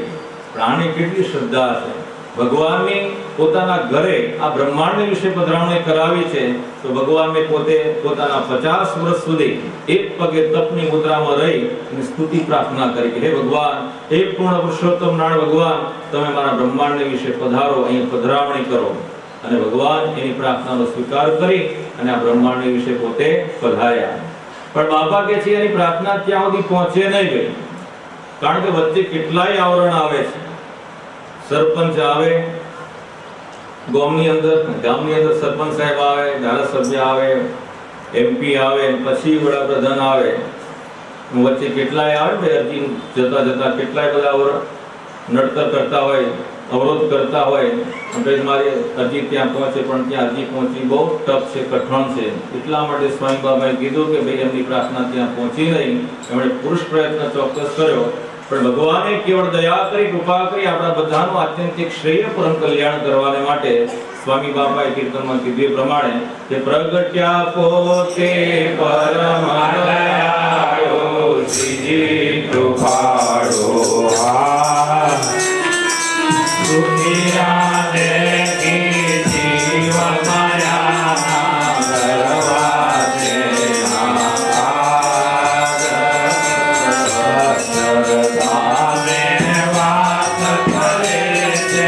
પ્રાણી કેટલી શ્રદ્ધા છે. ભગવાનની પોતાના ઘરે આ બ્રહ્માંડ વિશે પધરામણી કરાવી છે તો ભગવાનને પોતે પોતાના 50 વર્ષ સુધી એક પગે તપની મુદ્રામાં રહી અને સ્તુતિ પ્રાર્થના કરી કે હે ભગવાન, હે પૂર્ણ પુરુષોત્તમ નારાયણ ભગવાન, તમે મારા બ્રહ્માંડ વિશે પધારો, અહીં પધરામણી કરો. અને ભગવાન એની પ્રાર્થનાનો સ્વીકાર કરી અને આ બ્રહ્માંડ વિશે પોતે પધાર્યા. પણ બાપા કે છે એની પ્રાર્થના ત્યાં સુધી પહોંચે નહીં ભાઈ, કારણ કે વચ્ચે કેટલાય આવરણ આવે છે. સરપંચ આવે ગામની અંદર સરપંચ સાહેબ આવે, ધારાસભ્ય આવે, એમપી આવે, પછી વડાપ્રધાન આવે. વચ્ચે કેટલાય આવે ભાઈ. અરજી જતા જતા કેટલાય બધા નડતર કરતા હોય, અવરોધ કરતા હોય. મારી અરજી ત્યાં પહોંચે પણ ત્યાં અરજી પહોંચી બહુ ટફ છે, કઠણ છે. એટલા માટે સ્વામી બાબાએ કીધું કે ભાઈ એમની પ્રાર્થના ત્યાં પહોંચી નહીં. એમણે પુરુષ પ્રયત્ન ચોક્કસ કર્યો પણ ભગવાને કેવળ દયા કરી, કૃપા કરી આપણા બધાનું આત્યંતિક શ્રેય પરમ કલ્યાણ કરવાને માટે સ્વામી બાપાએ કીર્તનમાં કીધું પ્રમાણે કે પ્રગટ્યા પોતે પરમ દયાળુ શ્રીજી કૃપાળુ દુનિયા દેખી જીવ માયા ગરવાસે સરદાને વાત કરે છે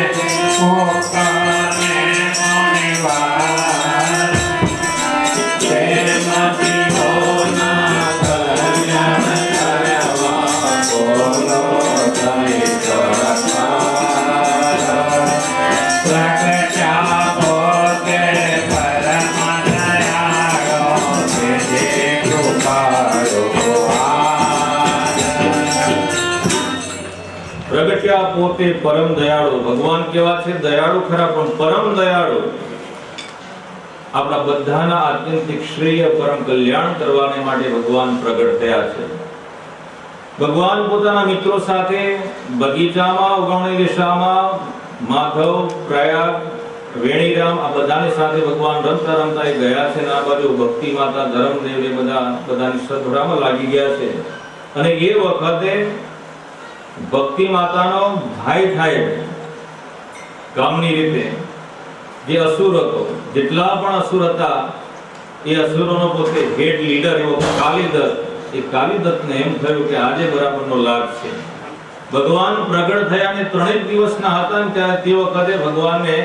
મોકાને મોનિવાર તેમાંથી હોના કલ્યાણ કરવા બોલો થઈ કરતા પ્રગટ્યા પોતે પરમ દયાળુ. ભગવાન કેવા છે? દયાળુ ખરા પણ પરમ દયાળુ. આપણા બધાના આત્યંતિક શ્રેય પરમ કલ્યાણ કરવાને માટે ભગવાન પ્રગટ થયા છે. ભગવાન પોતાના મિત્રો સાથે બગીચામાં, ઉગવણી દિશામાં, માધવ, પ્રયાગ, વેણીરામ આ બધાની સાથે ભગવાન રમતા રમતા ગયા છે. આ બાજુ ભક્તિ માતા, ધર્મદેવ એ બધાની સદભરામાં લાગી ગયા છે. અને એ વખતે ભક્તિ માતાનો ભાઈ થાય ગામની રીતે જે અસુર હતો, જેટલા પણ અસુર હતા એ અસુરોનો પોતે હેડ લીડર એવો કાલિદત્ત. એ કાલિદત્તને એમ થયું કે આજે બરાબરનો લાભ છે. ભગવાન પ્રગટ થયા ને 3 દિવસના હતા ને ત્યારે તે વખતે ભગવાનને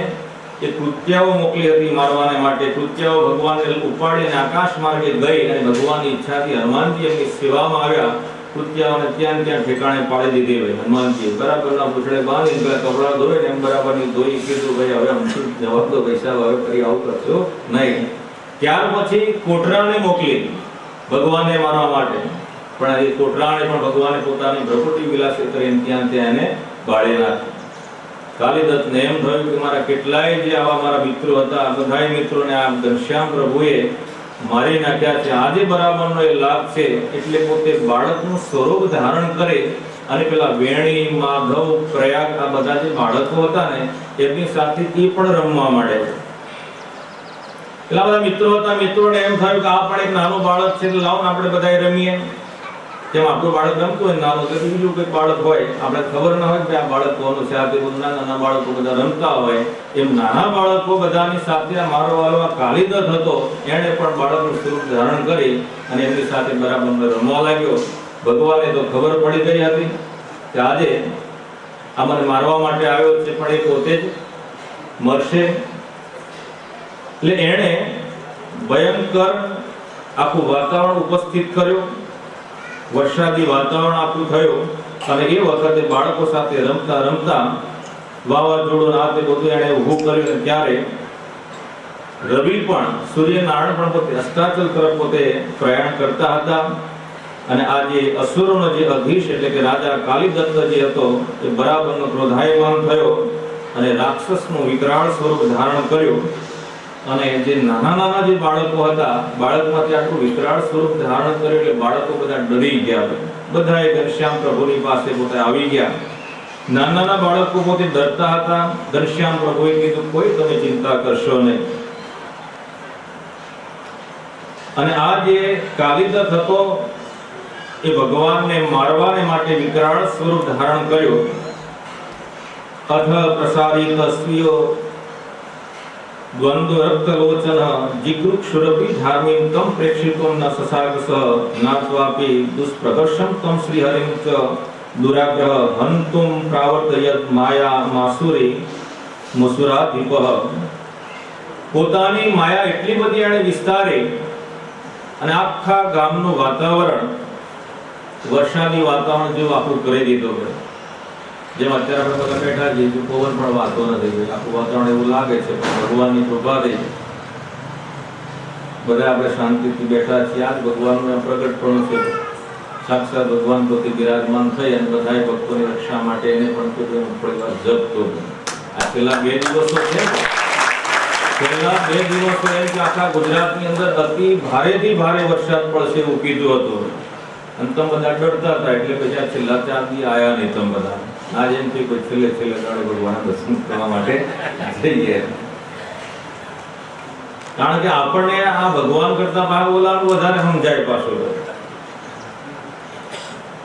એ કૃત્યાઓ મોકલી હતી મારવાને માટે. કૃત્યાઓ ભગવાનને ઉપાડીને આકાશ માર્ગે ગઈ અને ભગવાનની ઈચ્છાથી હનુમાનજી એમની સેવામાં આવ્યા. કૃત્યાઓને ત્યાં ઠેકાણે પાડી દીધી ભાઈ. હનુમાનજી બરાબરના પૂછડે બાંધીને પેલા કપડા ધોઈને એમ બરાબરની ધોઈ કીધું ભાઈ હવે અમથું જવાબ દો પૈસા હવે ફરી આવું કરશો નહીં. ત્યાર પછી કોઠરાને મોકલી ભગવાનને મારવા માટે, પણ એ કોઠરાને પણ ભગવાને પોતાની ભ્રકુટી વિલાસી કરીને ત્યાં એને બાળી નાખી. કાલિદત્તને એમ થયું કે મારા કેટલાય જે આવા મારા મિત્રો હતા, બધાય મિત્રોને આ ઘનશ્યામ પ્રભુએ મારી નાખ્યા છે. આજે બરાબરનો એ લાભ છે એટલે પોતે બાળકનું સ્વરૂપ ધારણ કરે અને પેલા વેણી, માધવ, પ્રયાગ આ બધા જે બાળકો હતા ને એમની સાથે એ પણ રમવા માંડે. પેલા બધા મિત્રો હતા, મિત્રોને એમ થયું કે આ પણ એક નાનું બાળક છે, લાવો ને આપણે બધાય રમીએ. જેમ આપણું બાળક રમતું હોય નાનું, કે બીજું કંઈક બાળક હોય, આપણે ખબર ના હોય કે આ બાળક કોનું છે, આ તે બધા નાના બાળકો બધા રમતા હોય, એમ નાના બાળકો બધાની સાથે આ મારો વાલો આ કાલિદત્ત હતો, એણે પણ બાળકનું સ્વરૂપ ધારણ કરી અને એમની સાથે બરાબર રમવા લાગ્યો. ભગવાને તો ખબર પડી ગઈ હતી કે આજે આ મને મારવા માટે આવ્યો છે, પણ એ પોતે જ મરશે. એટલે એણે ભયંકર આખું વાતાવરણ ઉપસ્થિત કર્યું, વરસાદી વાતાવરણ આખું થયું અને એ વખતે બાળકો સાથે રમતા રમતા વાવાઝોડું આ તે બધું એણે ઊભું કર્યું. ત્યારે રવિ પણ, સૂર્યનારાયણ પણ પોતે અસ્તાચલ તરફ પોતે પ્રયાણ કરતા હતા અને આ જે અસુરોનો જે અધીશ એટલે કે રાજા કાલિદત્ત જે હતો એ બરાબરનો ક્રોધાયમાન થયો અને રાક્ષસનું વિકરાળ સ્વરૂપ ધારણ કર્યું. અને જે નાના જે બાળકો હતા, બાળકમાંથી આટલું વિકરાળ સ્વરૂપ ધારણ કર્યું એટલે બાળકો બધા ડરી ગયા. બધાએ ઘનશ્યામ પ્રભુની પાસે પોતે આવી ગયા. નાના બાળકો પોતે ડરતા હતા. ઘનશ્યામ પ્રભુએ કીધું કોઈ તમે ચિંતા કરશો નહીં. અને આ જે કાલિદત્ત હતો એ ભગવાનને મારવાને માટે વિકરાળ સ્વરૂપ ધારણ કર્યું. અથ પ્રસારિત સ્વીયો દ્વંદ્વ રક્તલોચન જીગૃક્ષુરપી ધાર્મિં તમ પ્રેક્ષિતોમ ન સસાગસ નાત્વાપી દુષ્પ્રદર્શમ તમ શ્રીહરિં ચ દુરાગ્રહ હંતુમ પ્રાવર્તયત માયા માસુરી મુસુરાધિપઃ. પોતાની માયા એટલી બધી એણે વિસ્તારી અને આખા ગામનું વાતાવરણ વરસાદી વાતાવરણ જેવું આખું કરી દીધું. જેમ અત્યારે આપણે બધા બેઠા છીએ, પવન પણ વાતો નથી, આખું વાતાવરણ એવું લાગે છે, પણ ભગવાનની કૃપાથી બધા આપણે શાંતિથી બેઠા છીએ. આ જ ભગવાનનું પ્રગટપણું છે. સાક્ષાત ભગવાન પોતે બિરાજમાન થઈ અને બધા ભક્તોની રક્ષા માટે એને પણ થોડી વાર જપ કરવું. આ છેલ્લા 2 દિવસો છે, છેલ્લા 2 દિવસો એમ કે આખા ગુજરાતની અંદર અતિ ભારેથી ભારે વરસાદ પડશે એવું કીધું હતું અને તમે બધા ડરતા હતા. એટલે પછી આ છેલ્લા 4 દી આયા નહીં તમે બધા. આ જેમ કે કોઈ છેલ્લે દાડે ભગવાન દર્શન કરવા માટે જઈએ. કારણ કે આપણને આ ભગવાન કરતા ભાગ ઓલાનું વધારે સમજાય. પાછું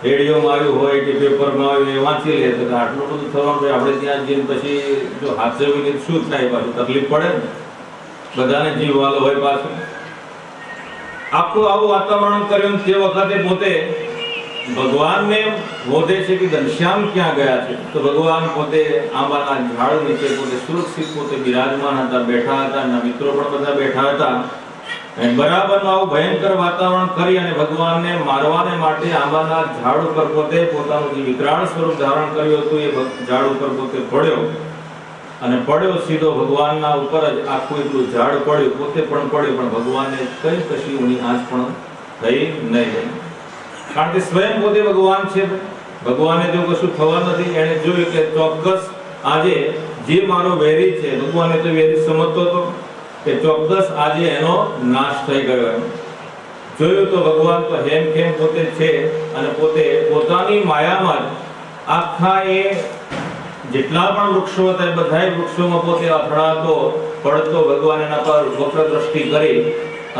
રેડિયોમાં આવ્યું હોય કે પેપરમાં આવ્યું એ વાંચી લે તો આટલું બધું થવાનું આપણે ત્યાં જઈને પછી જો હાથસેવી શું થાય, પાછું તકલીફ પડે ને, બધાને જીવ વાલો હોય. પાછું આખું આવું વાતાવરણ કર્યું. તે વખતે પોતે ભગવાનને બોધે છે કે ઘનશ્યામ ક્યાં ગયા છે, તો ભગવાન પોતે આંબાના ઝાડ નીચે પોતે સુરક્ષિત પોતે બિરાજમાન હતા, બેઠા હતા. એમના મિત્રો પણ બધા બેઠા હતા. અને બરાબરનું આવું ભયંકર વાતાવરણ કરી અને ભગવાનને મારવાને માટે આંબાના ઝાડ ઉપર પોતે પોતાનું જે વિકરાળ સ્વરૂપ ધારણ કર્યું હતું એ ઝાડ ઉપર પોતે પડ્યો અને પડ્યો સીધો ભગવાનના ઉપર જ. આખું એટલું ઝાડ પડ્યું, પોતે પણ પડ્યો, પણ ભગવાનને કઈ કશી ઊની આંચ પણ થઈ નહીં. કારણ કે સ્વયં પોતે ભગવાન છે. ભગવાનને જો કશું થવા નથી. એને જોયું કે ચોક્કસ આજે જે મારો વેરી છે, ભગવાને તો વેરી સમજતો હતો કે ચોક્કસ આજે એનો નાશ થઈ ગયો. જોયું તો ભગવાન તો હેમખેમ પોતે છે અને પોતે પોતાની માયામાં જ આખા એ જેટલા પણ વૃક્ષો હતા એ બધા વૃક્ષોમાં પોતે અથડાતો પડતો. ભગવાન એના પર વક્ર દ્રષ્ટિ કરી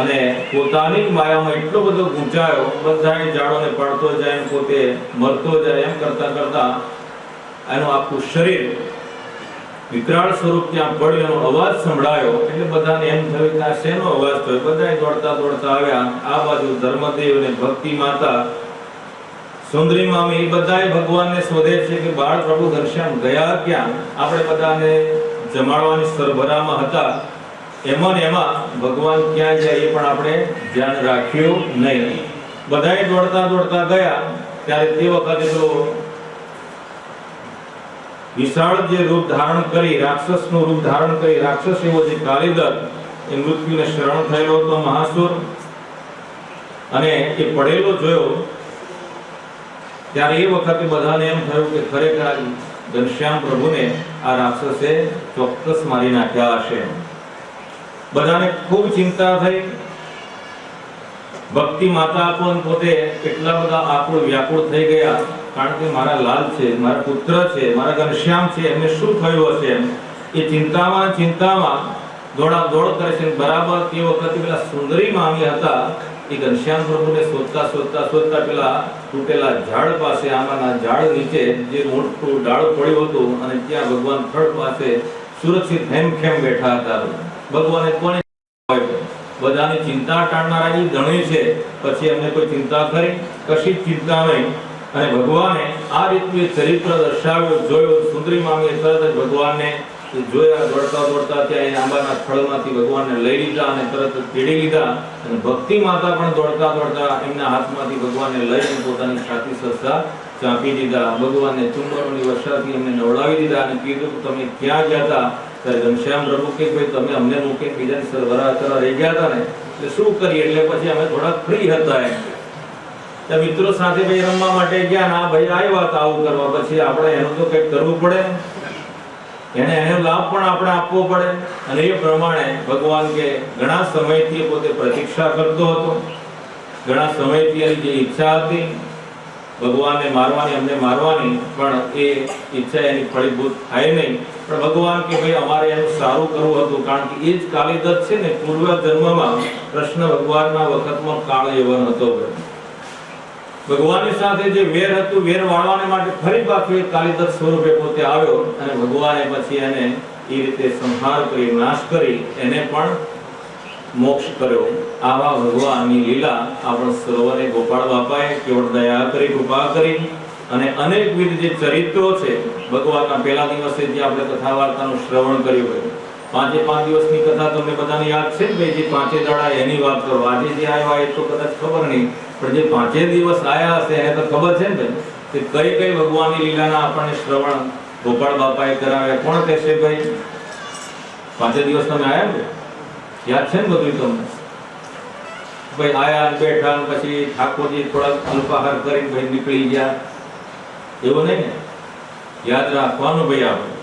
અને પોતાની માયામાં એટલો બધો ગૂંચાયો, બધા ઝાડોને પડતો જાય, પોતે મરતો જાય. એમ કરતા કરતા એનું આખું શરીર વિકરાળ સ્વરૂપ ત્યાં પડ્યું. એનો અવાજ સંભળાયો એટલે બધાને એમ થયું કે આ શેનો અવાજ થયો. બધા દોડતા દોડતા આવ્યા. આ બાજુ ધર્મદેવ અને ભક્તિ માતા સુંદરી મામી એ બધાએ ભગવાનને શોધે છે કે બાળ પ્રભુ ઘનશ્યામ ગયા ક્યાં. આપણે બધાને જમાડવાની સરભરામાં હતા, એમાં ભગવાન ક્યાં જાય એ પણ આપણે ધ્યાન રાખ્યું નહીં. બધાએ દોડતા દોડતા ગયા. ત્યારે તે વખતે તો વિશાળ જે રૂપ ધારણ કરી, રાક્ષસનું રૂપ ધારણ કરી, રાક્ષસ એવો જે કાલિદત્ત એ મૃત્યુને શરણ થયેલો હતો મહાસુર, અને એ પડેલો જોયો ત્યારે એ વખતે બધાને એમ થયું કે ખરેખર ઘનશ્યામ પ્રભુને આ રાક્ષસે ચોક્કસ મારી નાખ્યા હશે. બધાને ખૂબ ચિંતા થઈ. ભક્તિ માતા પણ પોતે એટલા બધા આકુળ વ્યાકુળ થઈ ગયા, કારણ કે મારા લાલ છે, મારા પુત્ર છે, મારા ઘનશ્યામ છે, એમને શું થયું હશે એ ચિંતામાં દોડ કરે છે. બરાબર તે વખતે પેલા સુંદરી મામી હતા, એ ઘનશ્યામ પ્રભુને શોધતા પેલા તૂટેલા ઝાડ પાસે, આમાંના ઝાડ નીચે જે મોટું ડાળ પડ્યું હતું, અને ત્યાં ભગવાન થડ પાસે સુરક્ષિત હેમખેમ બેઠા હતા. ભગવાને કોને બધાની ચિંતા ટાળનારા એ ધણી છે, પછી એમને કોઈ ચિંતા કરી? કશી ચિંતા નહીં. અને ભગવાને આ રીતનું ચરિત્ર દર્શાવ્યું, જોયું. સુંદરી મામીએ તરત જ ભગવાનને જોયા, દોડતા ત્યાં આંબાના થળમાંથી ભગવાનને લઈ લીધા અને તરત જ તેડી લીધા. અને ભક્તિ માતા પણ દોડતા એમના હાથમાંથી ભગવાનને લઈને પોતાની છાતી સસ્તા ચાંપી દીધા. ભગવાનને ચુંબનોની વર્ષાથી એમને નવડાવી દીધા અને કીધું તમે ક્યાં ગયા હતા? ત્યારે ઘનશ્યામ પ્રભુ કે ભાઈ તમે અમને મૂકીને બીજાની સરભરા કરવા રહી ગયા હતા ને, એટલે શું કરીએ? એટલે પછી અમે થોડા ફ્રી હતા એમ. મિત્રો સાથે ભાઈ રમવા માટે ગયા, ના ભાઈ આવ્યા હતા આવું કરવા, પછી આપણે એનું તો કંઈક કરવું પડે, એનો લાભ પણ આપણે આપવો પડે. અને એ પ્રમાણે ભગવાન કે ઘણા સમયથી પોતે પ્રતીક્ષા કરતો હતો, ઘણા સમયથી એની જે ઈચ્છા હતી ભગવાનને મારવાની, અમને મારવાની, પણ એ ઈચ્છા એની ફળીભૂત થાય નહીં. પણ ભગવાન કે ભાઈ અમારે એનું સારું કરવું હતું, કારણ કે એ જ કાલિદત્ત છે ને, પૂર્વ જન્મમાં કૃષ્ણ ભગવાનના વખતમાં કાળ યવન હતો. ભગવાનની સાથે જે વેર હતું, વેર વાળવાને માટે ફરી પાછું એક કાલિદત્ત સ્વરૂપે પોતે આવ્યો, અને ભગવાને પછી એને એ રીતે સંહાર કરી, નાશ કરી, એને પણ મોક્ષ કર્યો. આવા ભગવાનની લીલા આપણા સર્વને ગોપાળ બાપાએ કેવળ દયા કરી, કૃપા કરી. અને અનેકવિધ જે ચરિત્રો છે ભગવાનના, પહેલા દિવસે જે આપણે કથા વાર્તાનું શ્રવણ કર્યું હોય, 5 દિવસની કથા તમને બધાને યાદ છે ને? જે 5 દાડા એની વાત કરો. આજે જે આવ્યા એ તો કદાચ ખબર નહીં, પણ જે 5 દિવસ આયા હશે એને તો ખબર છે ને કે કઈ ભગવાનની લીલાના આપણને શ્રવણ ગોપાળ બાપાએ કરાવ્યા. કોણ કહેશે ભાઈ? 5 દિવસ તમે આયા ને, યાદ છે ને બધું તમને? ભાઈ આયા, બેઠા, પછી ઠાકોરજી થોડા અલ્પાહાર કરીને ભાઈ નીકળી ગયા, એવું નહીં ને? યાદ રાખવાનું ભાઈ. આપણે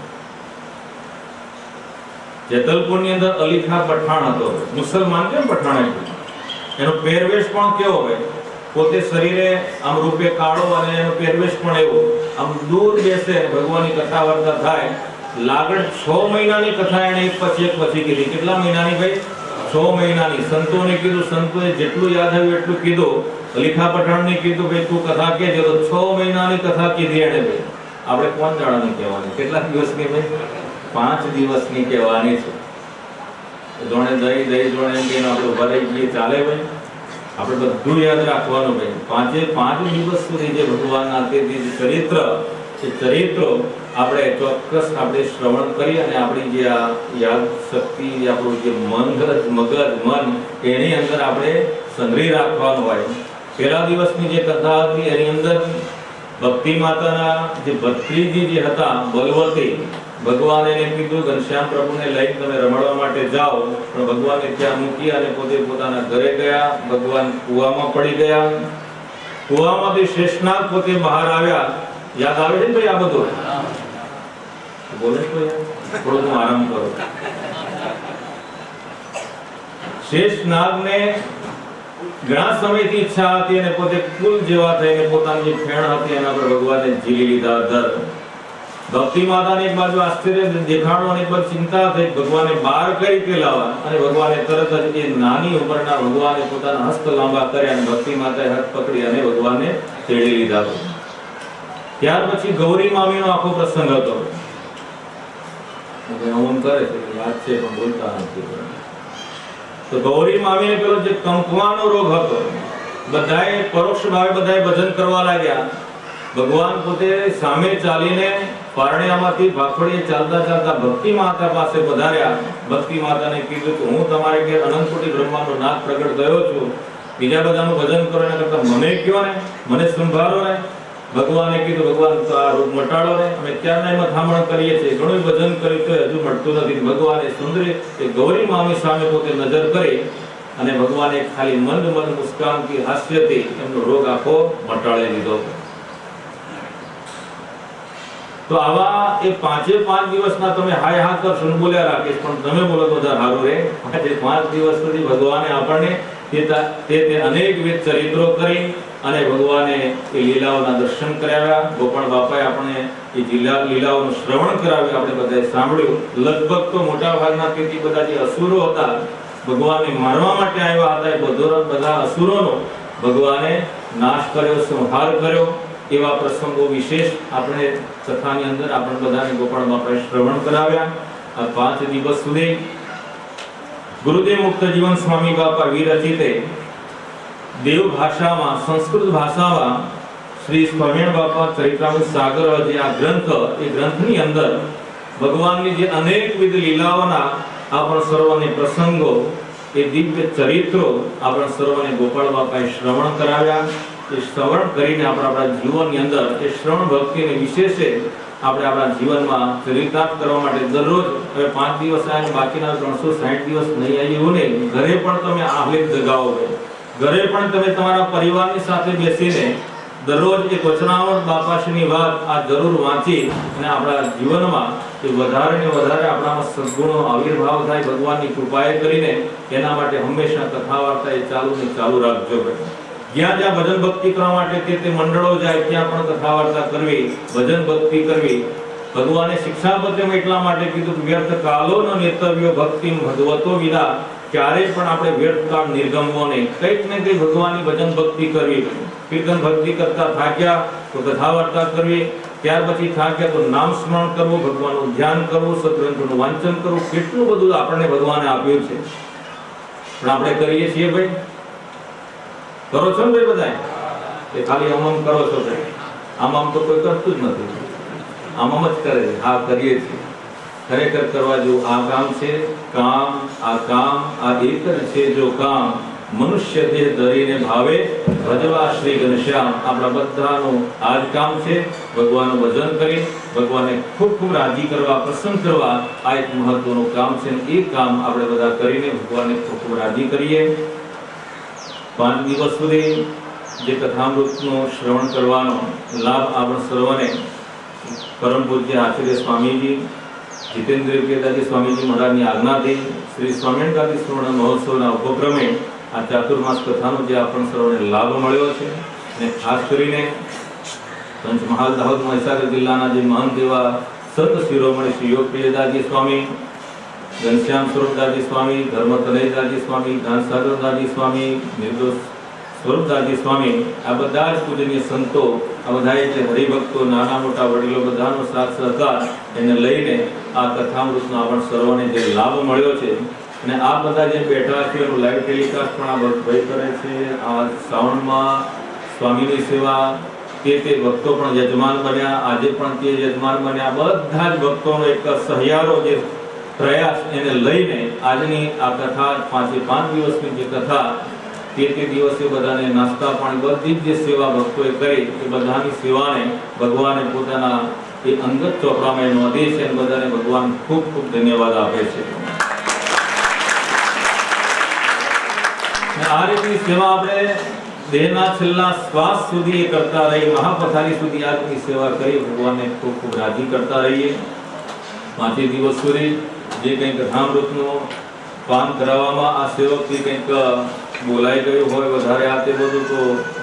જેતલપુર ની અંદર અલીખા પઠાણ હતો, મુસલમાન. કેમ પઠાણ આપ્યું? એનો પહેરવેશ પણ કેવો હોય, પોતે શરીરે આમ રૂપે કાળો, અને એનો પહેરવેશ પણ એવો, આમ દૂર બેસે, ભગવાનની કથા વાર્તા થાય. લાગણ 6 મહિનાની કથા એને એક પછી કીધી. કેટલા મહિનાની ભાઈ? 6 મહિનાની. સંતોને કીધું, સંતોએ જેટલું યાદ આવ્યું એટલું કીધું. અલીખા પઠાણને કીધું ભાઈ તું કથા કહેજે, તો 6 મહિનાની કથા કીધી એને ભાઈ. આપણે કોણ જાણવાની કહેવાની? કેટલા દિવસની ભાઈ? 5 દિવસની કહેવાની છે. જોણે દઈ જોણે એમ કહીને આપણે ભરાઈ ગઈએ ચાલે ભાઈ? આપણે બધું યાદ રાખવાનું ભાઈ. 5 દિવસ સુધી જે ભગવાનના તે ચરિત્રો આપણે ચોક્કસ આપણે શ્રવણ કરી, અને આપણી જે આ યાદ શક્તિ, આપણું જે મન એની અંદર આપણે સંગ્રહી રાખવાનું હોય. પહેલા દિવસની જે કથા હતી એની અંદર ભક્તિ માતાના જે ભત્રીજી જે હતા બલવતી, ભગવાને એને કીધું ઘનશ્યામ પ્રભુને લઈને તમે રમણવા માટે જાઓ, પણ ભગવાને ત્યાં મૂકી અને પોતે પોતાના ઘરે ગયા. ભગવાન કુવામાં પડી ગયા. કુવામાંથી શેષનાગ પોતે બહાર આવ્યા. યાદ આવે છે ને ભાઈ આ બધું? બોલે થોડું આરામ કરો. શેષનાગને ઘણા સમયથી ઈચ્છા હતી, અને પોતે કુલ જેવા થઈને પોતાની જે ફેણ હતી એના પર ભગવાને ઝીલી લીધા દર. ભક્તિ માતાને એક બાજુ આશ્ચર્ય દેખાડો અને એક બાજુ ચિંતા થઈ, ભગવાને બહાર કઈ રીતે લાવવા? અને ભગવાને તરત જ એ નાની ઉંમરના ભગવાને પોતાના હસ્ત લાંબા કર્યા, અને ભક્તિ માતાએ હાથ પકડી અને ભગવાનને તેડી લીધા. ત્યાર પછી ગૌરી મામીનો આખો પ્રસંગ હતો. હવન કરે છે, યાદ છે પણ બોલતા નથી. તો ગૌરી મામીને પેલો જે કંપવાનો રોગ હતો, બધાએ પરોક્ષ ભાવે બધાએ ભજન કરવા લાગ્યા. ભગવાન પોતે સામે ચાલીને પારણ્યામાંથી ભાખડીએ ચાલતા ભક્તિ માતા પાસે પધાર્યા. ભક્તિ માતાને કીધું કે હું તમારે ઘેર અનંત કોટી બ્રહ્માંડનો નાથ પ્રગટ થયો છું, બીજા બધાનું ભજન કરો એના કરતા મને કયો ને, મને સંભાળો ને. ભગવાને કીધું ભગવાન તો આ રોગ મટાડો ને, અમે ક્યારના એમાં થામણ કરીએ છીએ, ઘણું ભજન કર્યું તો હજુ મળતું નથી. ભગવાને સુંદરી એ ગૌરી મામી સામે પોતે નજર કરી અને ભગવાને ખાલી મંદ મંદ મુસ્કાનથી હાસ્યથી એમનો રોગ આખો મટાડી દીધો. તો આવા એ 5 દિવસના તમે હાય હા કરશો ને બોલ્યા રાખીશ, પણ તમે બોલો તો સારું રે. 5 દિવસ સુધી ભગવાને આપણને તે અનેક વિધ ચરિત્રો કરી અને ભગવાને એ લીલાઓના દર્શન કરાવ્યા. ગોપાળ બાપાએ આપણે એ લીલાઓનું શ્રવણ કરાવ્યું, આપણે બધાએ સાંભળ્યું. લગભગ તો મોટા ભાગના તેથી બધા જે અસુરો હતા ભગવાનને મારવા માટે આવ્યા હતા, એ બધા અસુરોનો ભગવાને નાશ કર્યો, સંહાર કર્યો. એવા પ્રસંગો વિશેષ આપણે કથાની અંદર આપણે બધાને ગોપાળ બાપાએ શ્રવણ કરાવ્યા. આ 5 દિવસ સુધી ગુરુદેવ મુક્ત જીવન સ્વામી બાપા વિરચિતે દેવ ભાષામાં, સંસ્કૃત ભાષામાં શ્રી સ્વામિનારાયણ બાપા ચરિત્રામૃત સાગર જે આ ગ્રંથ, એ ગ્રંથની અંદર ભગવાનની જે અનેકવિધ લીલાઓના આપણ સર્વને પ્રસંગો, એ દિવ્ય ચરિત્રો આપણ સર્વને ગોપાળ બાપાએ શ્રવણ કરાવ્યા. એ શ્રવણ કરીને આપણા જીવનની અંદર એ શ્રવણ ભક્તિને વિશેષે આપણે આપણા જીવનમાં ચરિતાર્થ કરવા માટે દરરોજ હવે 5 દિવસ આવ્યા, બાકીના 360 દિવસ નહીં આવી એવું નહીં, ઘરે પણ તમે આહ્લેખ જગાવો. ઘરે પણ તમે તમારા પરિવારની સાથે બેસીને દરરોજ એક વચનામૃત બાપાશ્રીની વાત આ જરૂર વાંચી અને આપણા જીવનમાં એ વધારે ને વધારે આપણામાં સદ્ગુણો આવિર્ભાવ થાય ભગવાનની કૃપાએ કરીને. એના માટે હંમેશા કથા વાર્તા એ ચાલુ રાખજો. જ્યાં જ્યાં ભજન ભક્તિ કરવા માટે તે મંડળો જાય ત્યાં પણ કથા વાર્તા કરવી, ભજન ભક્તિ કરવી. ભગવાને શિક્ષાપત્રમાં એટલા માટે કીધું વ્યર્થ કાલો ન નેતવ્યો ભક્તિમ ભગવતો વિના, ક્યારેય પણ આપણે વ્યર્થ કાળ નિર્ગમવો નહીં. કંઈક ને કંઈક ભગવાનની ભજન ભક્તિ કરવી. કીર્તન ભક્તિ કરતા થાક્યા તો કથા વાર્તા કરવી, ત્યાર પછી થાક્યા તો નામ સ્મરણ કરવું, ભગવાનનું ધ્યાન કરવું, સત્ગ્રંથોનું વાંચન કરવું. કેટલું બધું આપણને ભગવાને આપ્યું છે, પણ આપણે કરીએ છીએ ભાઈ? કરો છો ને ભાઈ બધા? એ ખાલી આમ કરો છો ભાઈ? આમ તો કોઈ કરતું જ નથી, આમ જ કરે. હા કરીએ છીએ, ખરેખર કરવા જેવું આ કામ છે. કામ આ એક જ છે જો કામ, મનુષ્ય દેહ ધરીને ભાવે ભજવા શ્રી ઘનશ્યામ. આપણા બધાનું આ જ કામ છે, ભગવાનનું ભજન કરી ભગવાનને ખૂબ ખૂબ રાજી કરવા, પ્રસન્ન કરવા. આ એક મહત્વનું કામ છે. એ કામ આપણે બધા કરીને ભગવાનને ખૂબ ખૂબ રાજી કરીએ. 5 દિવસ સુધી જે કથામૃતનું શ્રવણ કરવાનો લાભ આપણે સર્વને પરમ પૂજ્ય આચાર્ય સ્વામીજી જીતેન્દ્ર પ્રિયદાસજી સ્વામીજી મહારાજની આજ્ઞાથી શ્રી સ્વામિનારાયણ શ્રવણ મહોત્સવના ઉપક્રમે આ ચાતુર્માસ કથાનો જે આપણને સર્વને લાભ મળ્યો છે. અને ખાસ કરીને પંચમહાલ દાહોદ મહીસાગર જિલ્લાના જે મહંત એવા સંત શિરોમણી શ્રી યોગ પ્રિયદાસજી સ્વામી, ઘનશ્યામ સ્વરૂપદાસજી સ્વામી, ધર્મતનયદાસજી સ્વામી, જ્ઞાનસાગરદાસજી સ્વામી, નિર્દોષ સ્વરૂપદાસજી સ્વામી, આ બધા જ પૂજનીય સંતો, આ બધા એટલે હરિભક્તો, નાના મોટા વડીલો બધાનો સાથ સહકાર એને લઈને આ કથામૃતનો આપણ સર્વને જે લાભ મળ્યો છે. અને આ બધા જે બેઠા છે એનું લાઈવ ટેલિકાસ્ટ પણ આ ભાઈ કરે છે. આ શ્રાવણમાં સ્વામીની સેવા તે ભક્તો પણ યજમાન બન્યા, આજે પણ તે યજમાન બન્યા. બધા જ ભક્તોનો એક સહિયારો જે પ્રયાસ એને લઈને આજની આ કથા 5 દિવસની જે કથા, તે દિવસે બધાને નાસ્તા પાણી બધી જ જે સેવા ભક્તોએ કરી એ બધાની સેવાને ભગવાને પોતાના એ અંગત ચોપડામાં નોંધે છે અને બધાને ભગવાન ખૂબ ખૂબ ધન્યવાદ આપે છે. આ રીતની સેવા આપણે દેહના છેલ્લા શ્વાસ સુધી કરતા રહી, મહાપથારી સુધી આ રીતની સેવા કરી ભગવાનને ખૂબ ખૂબ રાજી કરતા રહીએ. 5 દિવસ સુધી જે કંઈક કથામૃતનું પાન કરાવવામાં આ સેવકથી કંઈક બોલાઈ ગયું હોય વધારે આ તે બધું, તો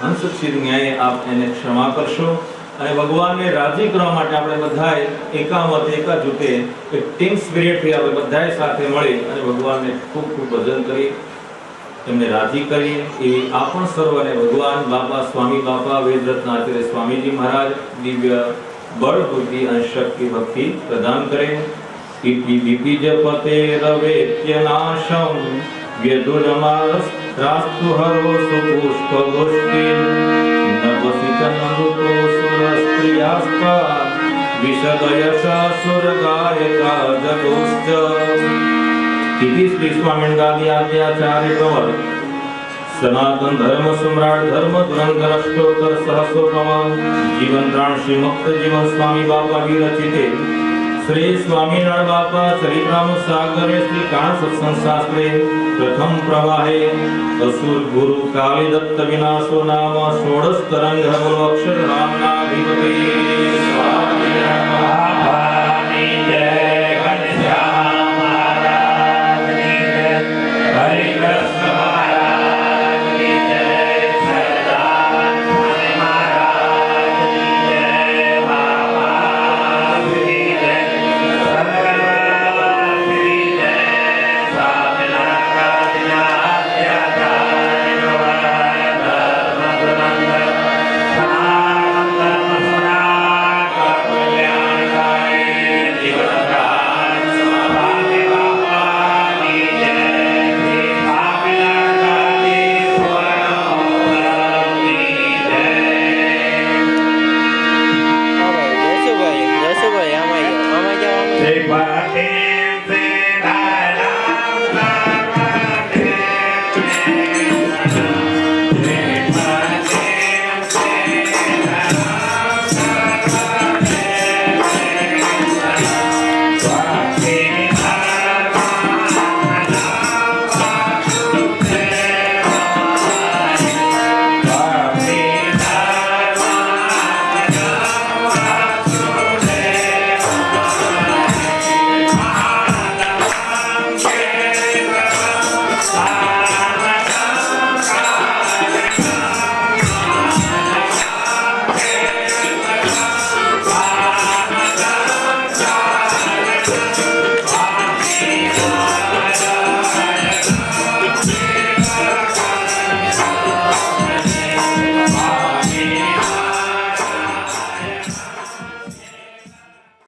અંશક્ષિત ન્યાય આપ એને ક્ષમા કરશો. અને ભગવાનને રાજી કરવા માટે આપણે બધાએ એકામત એકાજૂથે એક ટીમ સ્પિરિટથી આપણે બધાએ સાથે મળી અને ભગવાનને ખૂબ ખૂબ ભજન કરી એમને રાજી કરીએ. એવી આપણ સર્વને ભગવાન બાપા સ્વામી બાપા વેદરત્ન આચાર્ય સ્વામીજી મહારાજ દિવ્ય બળ બુદ્ધિ અને શક્તિ ભક્તિ પ્રદાન કરે. ઇતિ દિતિ જપતે રવેત્યનાશમ વ્યદુરમાસ રાસ્તુ હરો સુપુષ્પ ગોષ્ઠિ નવસિતનમૃતો સુરસ્ત્રિયાસ્પા વિષદયશા સુરગાયકા જગોશ્ચ. ઇતિ શ્રી સ્વામિનારાયણ આદ્યાચાર્ય પ્રવર सनातन धर्म सम्राट धर्म धुरंधर अष्टोत्तर सहस्रोपम जीवन प्राण श्री मुक्त जीवन स्वामी बापा विरचिते श्री स्वामीनारायण बापा चरित्रामृत सागरे श्री कान सत्संग शास्त्रे प्रथम प्रवाहे असुर गुरु काली दत्त विनाशो नाम षोडश तरंग अक्षर राम नाधिपते स्वामी